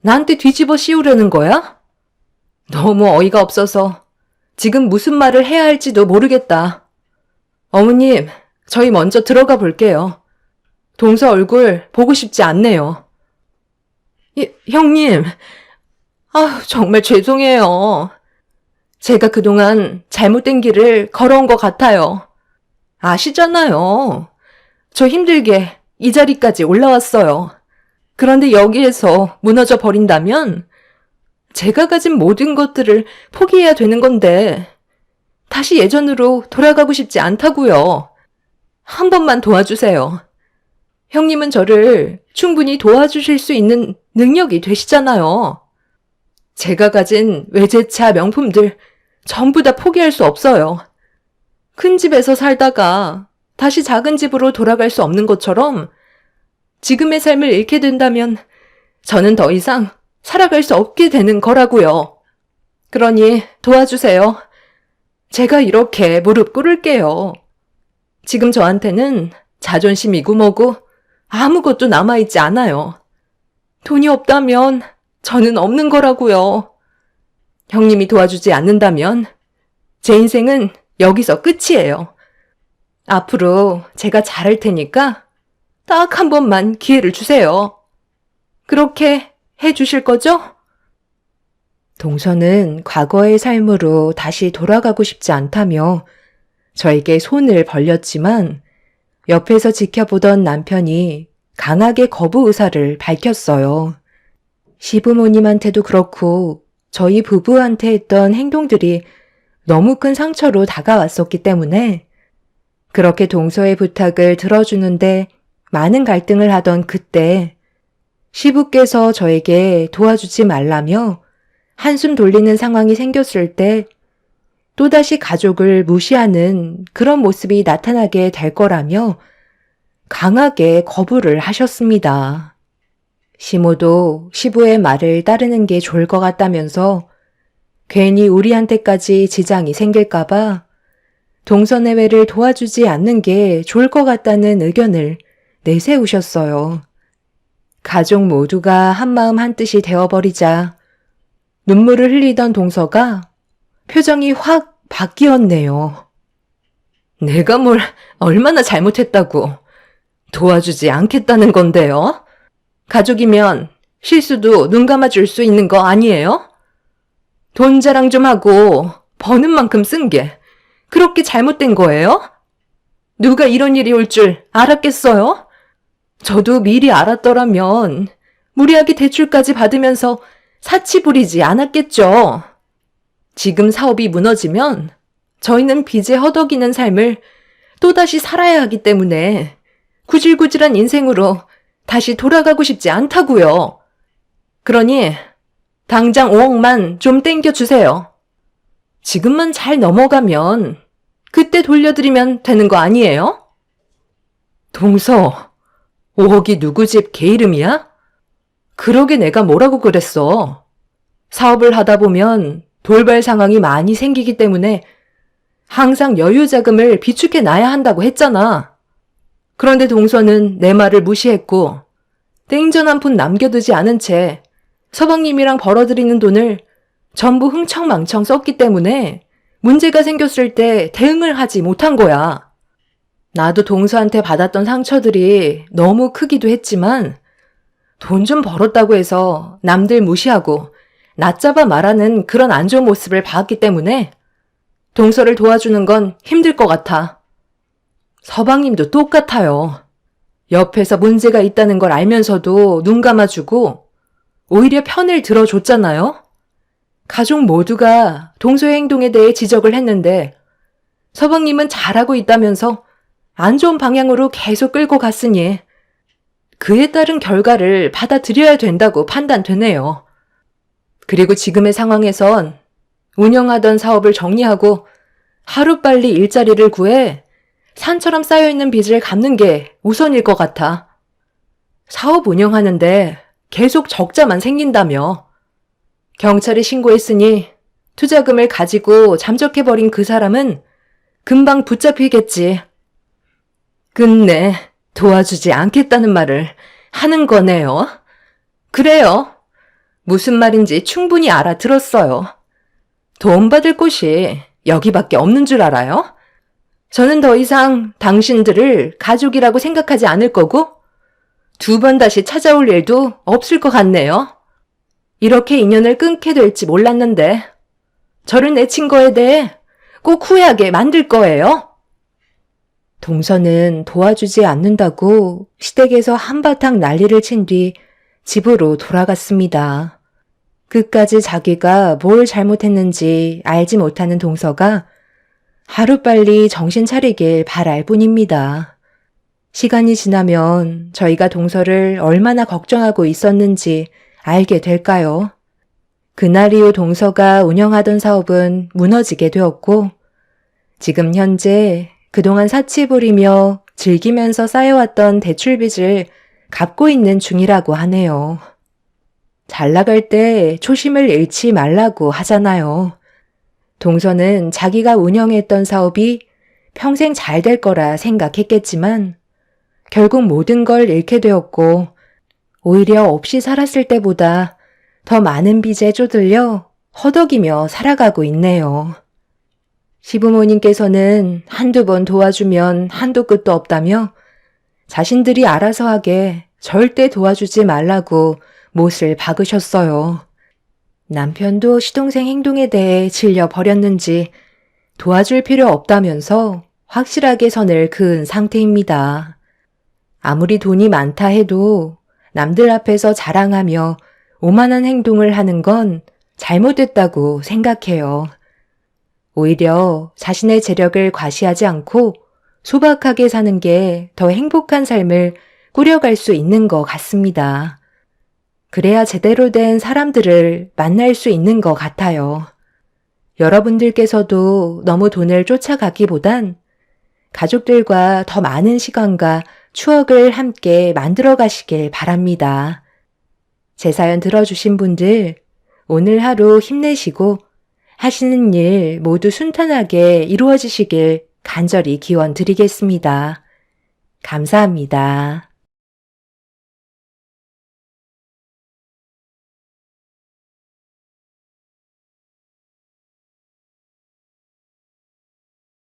나한테 뒤집어 씌우려는 거야? 너무 어이가 없어서 지금 무슨 말을 해야 할지도 모르겠다. 어머님, 저희 먼저 들어가 볼게요. 동서 얼굴 보고 싶지 않네요. 형님, 정말 죄송해요. 제가 그동안 잘못된 길을 걸어온 것 같아요. 아시잖아요. 저 힘들게 이 자리까지 올라왔어요. 그런데 여기에서 무너져 버린다면 제가 가진 모든 것들을 포기해야 되는 건데 다시 예전으로 돌아가고 싶지 않다고요. 한 번만 도와주세요. 형님은 저를 충분히 도와주실 수 있는 능력이 되시잖아요. 제가 가진 외제차 명품들 전부 다 포기할 수 없어요. 큰 집에서 살다가 다시 작은 집으로 돌아갈 수 없는 것처럼 지금의 삶을 잃게 된다면 저는 더 이상 살아갈 수 없게 되는 거라고요. 그러니 도와주세요. 제가 이렇게 무릎 꿇을게요. 지금 저한테는 자존심이고 뭐고 아무것도 남아있지 않아요. 돈이 없다면 저는 없는 거라고요. 형님이 도와주지 않는다면 제 인생은 여기서 끝이에요. 앞으로 제가 잘할 테니까 딱 한 번만 기회를 주세요. 그렇게 해주실 거죠? 동서는 과거의 삶으로 다시 돌아가고 싶지 않다며 저에게 손을 벌렸지만 옆에서 지켜보던 남편이 강하게 거부 의사를 밝혔어요. 시부모님한테도 그렇고 저희 부부한테 했던 행동들이 너무 큰 상처로 다가왔었기 때문에 그렇게 동서의 부탁을 들어주는데 많은 갈등을 하던 그때 시부께서 저에게 도와주지 말라며 한숨 돌리는 상황이 생겼을 때 또다시 가족을 무시하는 그런 모습이 나타나게 될 거라며 강하게 거부를 하셨습니다. 시모도 시부의 말을 따르는 게 좋을 것 같다면서 괜히 우리한테까지 지장이 생길까봐 동서내외를 도와주지 않는 게 좋을 것 같다는 의견을 내세우셨어요. 가족 모두가 한마음 한뜻이 되어버리자 눈물을 흘리던 동서가 표정이 확 바뀌었네요. 내가 뭘 얼마나 잘못했다고 도와주지 않겠다는 건데요? 가족이면 실수도 눈 감아줄 수 있는 거 아니에요? 돈 자랑 좀 하고 버는 만큼 쓴 게 그렇게 잘못된 거예요? 누가 이런 일이 올 줄 알았겠어요? 저도 미리 알았더라면 무리하게 대출까지 받으면서 사치 부리지 않았겠죠. 지금 사업이 무너지면 저희는 빚에 허덕이는 삶을 또다시 살아야 하기 때문에 구질구질한 인생으로 다시 돌아가고 싶지 않다고요. 그러니 당장 5억만 좀 땡겨주세요. 지금만 잘 넘어가면 그때 돌려드리면 되는 거 아니에요? 동서, 5억이 누구 집 개 이름이야? 그러게 내가 뭐라고 그랬어. 사업을 하다 보면 돌발 상황이 많이 생기기 때문에 항상 여유 자금을 비축해 놔야 한다고 했잖아. 그런데 동서는 내 말을 무시했고 땡전 한 푼 남겨두지 않은 채 서방님이랑 벌어들이는 돈을 전부 흥청망청 썼기 때문에 문제가 생겼을 때 대응을 하지 못한 거야. 나도 동서한테 받았던 상처들이 너무 크기도 했지만 돈 좀 벌었다고 해서 남들 무시하고 낮잡아 말하는 그런 안 좋은 모습을 봤기 때문에 동서를 도와주는 건 힘들 것 같아. 서방님도 똑같아요. 옆에서 문제가 있다는 걸 알면서도 눈 감아주고 오히려 편을 들어줬잖아요. 가족 모두가 동서의 행동에 대해 지적을 했는데 서방님은 잘하고 있다면서 안 좋은 방향으로 계속 끌고 갔으니 그에 따른 결과를 받아들여야 된다고 판단되네요. 그리고 지금의 상황에선 운영하던 사업을 정리하고 하루빨리 일자리를 구해 산처럼 쌓여있는 빚을 갚는 게 우선일 것 같아. 사업 운영하는데 계속 적자만 생긴다며. 경찰에 신고했으니 투자금을 가지고 잠적해버린 그 사람은 금방 붙잡히겠지. 끝내 도와주지 않겠다는 말을 하는 거네요. 그래요. 무슨 말인지 충분히 알아들었어요. 돈 받을 곳이 여기밖에 없는 줄 알아요? 저는 더 이상 당신들을 가족이라고 생각하지 않을 거고 2번 다시 찾아올 일도 없을 것 같네요. 이렇게 인연을 끊게 될지 몰랐는데 저를 내친 거에 대해 꼭 후회하게 만들 거예요. 동서는 도와주지 않는다고 시댁에서 한바탕 난리를 친 뒤 집으로 돌아갔습니다. 끝까지 자기가 뭘 잘못했는지 알지 못하는 동서가 하루빨리 정신 차리길 바랄 뿐입니다. 시간이 지나면 저희가 동서를 얼마나 걱정하고 있었는지 알게 될까요? 그날 이후 동서가 운영하던 사업은 무너지게 되었고 지금 현재 그동안 사치 부리며 즐기면서 쌓여왔던 대출빚을 갚고 있는 중이라고 하네요. 잘 나갈 때 초심을 잃지 말라고 하잖아요. 동서는 자기가 운영했던 사업이 평생 잘 될 거라 생각했겠지만 결국 모든 걸 잃게 되었고 오히려 없이 살았을 때보다 더 많은 빚에 쪼들려 허덕이며 살아가고 있네요. 시부모님께서는 한두 번 도와주면 한도 끝도 없다며 자신들이 알아서 하게 절대 도와주지 말라고 못을 박으셨어요. 남편도 시동생 행동에 대해 질려버렸는지 도와줄 필요 없다면서 확실하게 선을 그은 상태입니다. 아무리 돈이 많다 해도 남들 앞에서 자랑하며 오만한 행동을 하는 건 잘못됐다고 생각해요. 오히려 자신의 재력을 과시하지 않고 소박하게 사는 게 더 행복한 삶을 꾸려갈 수 있는 것 같습니다. 그래야 제대로 된 사람들을 만날 수 있는 것 같아요. 여러분들께서도 너무 돈을 쫓아가기보단 가족들과 더 많은 시간과 추억을 함께 만들어 가시길 바랍니다. 제 사연 들어주신 분들, 오늘 하루 힘내시고 하시는 일 모두 순탄하게 이루어지시길 간절히 기원 드리겠습니다. 감사합니다.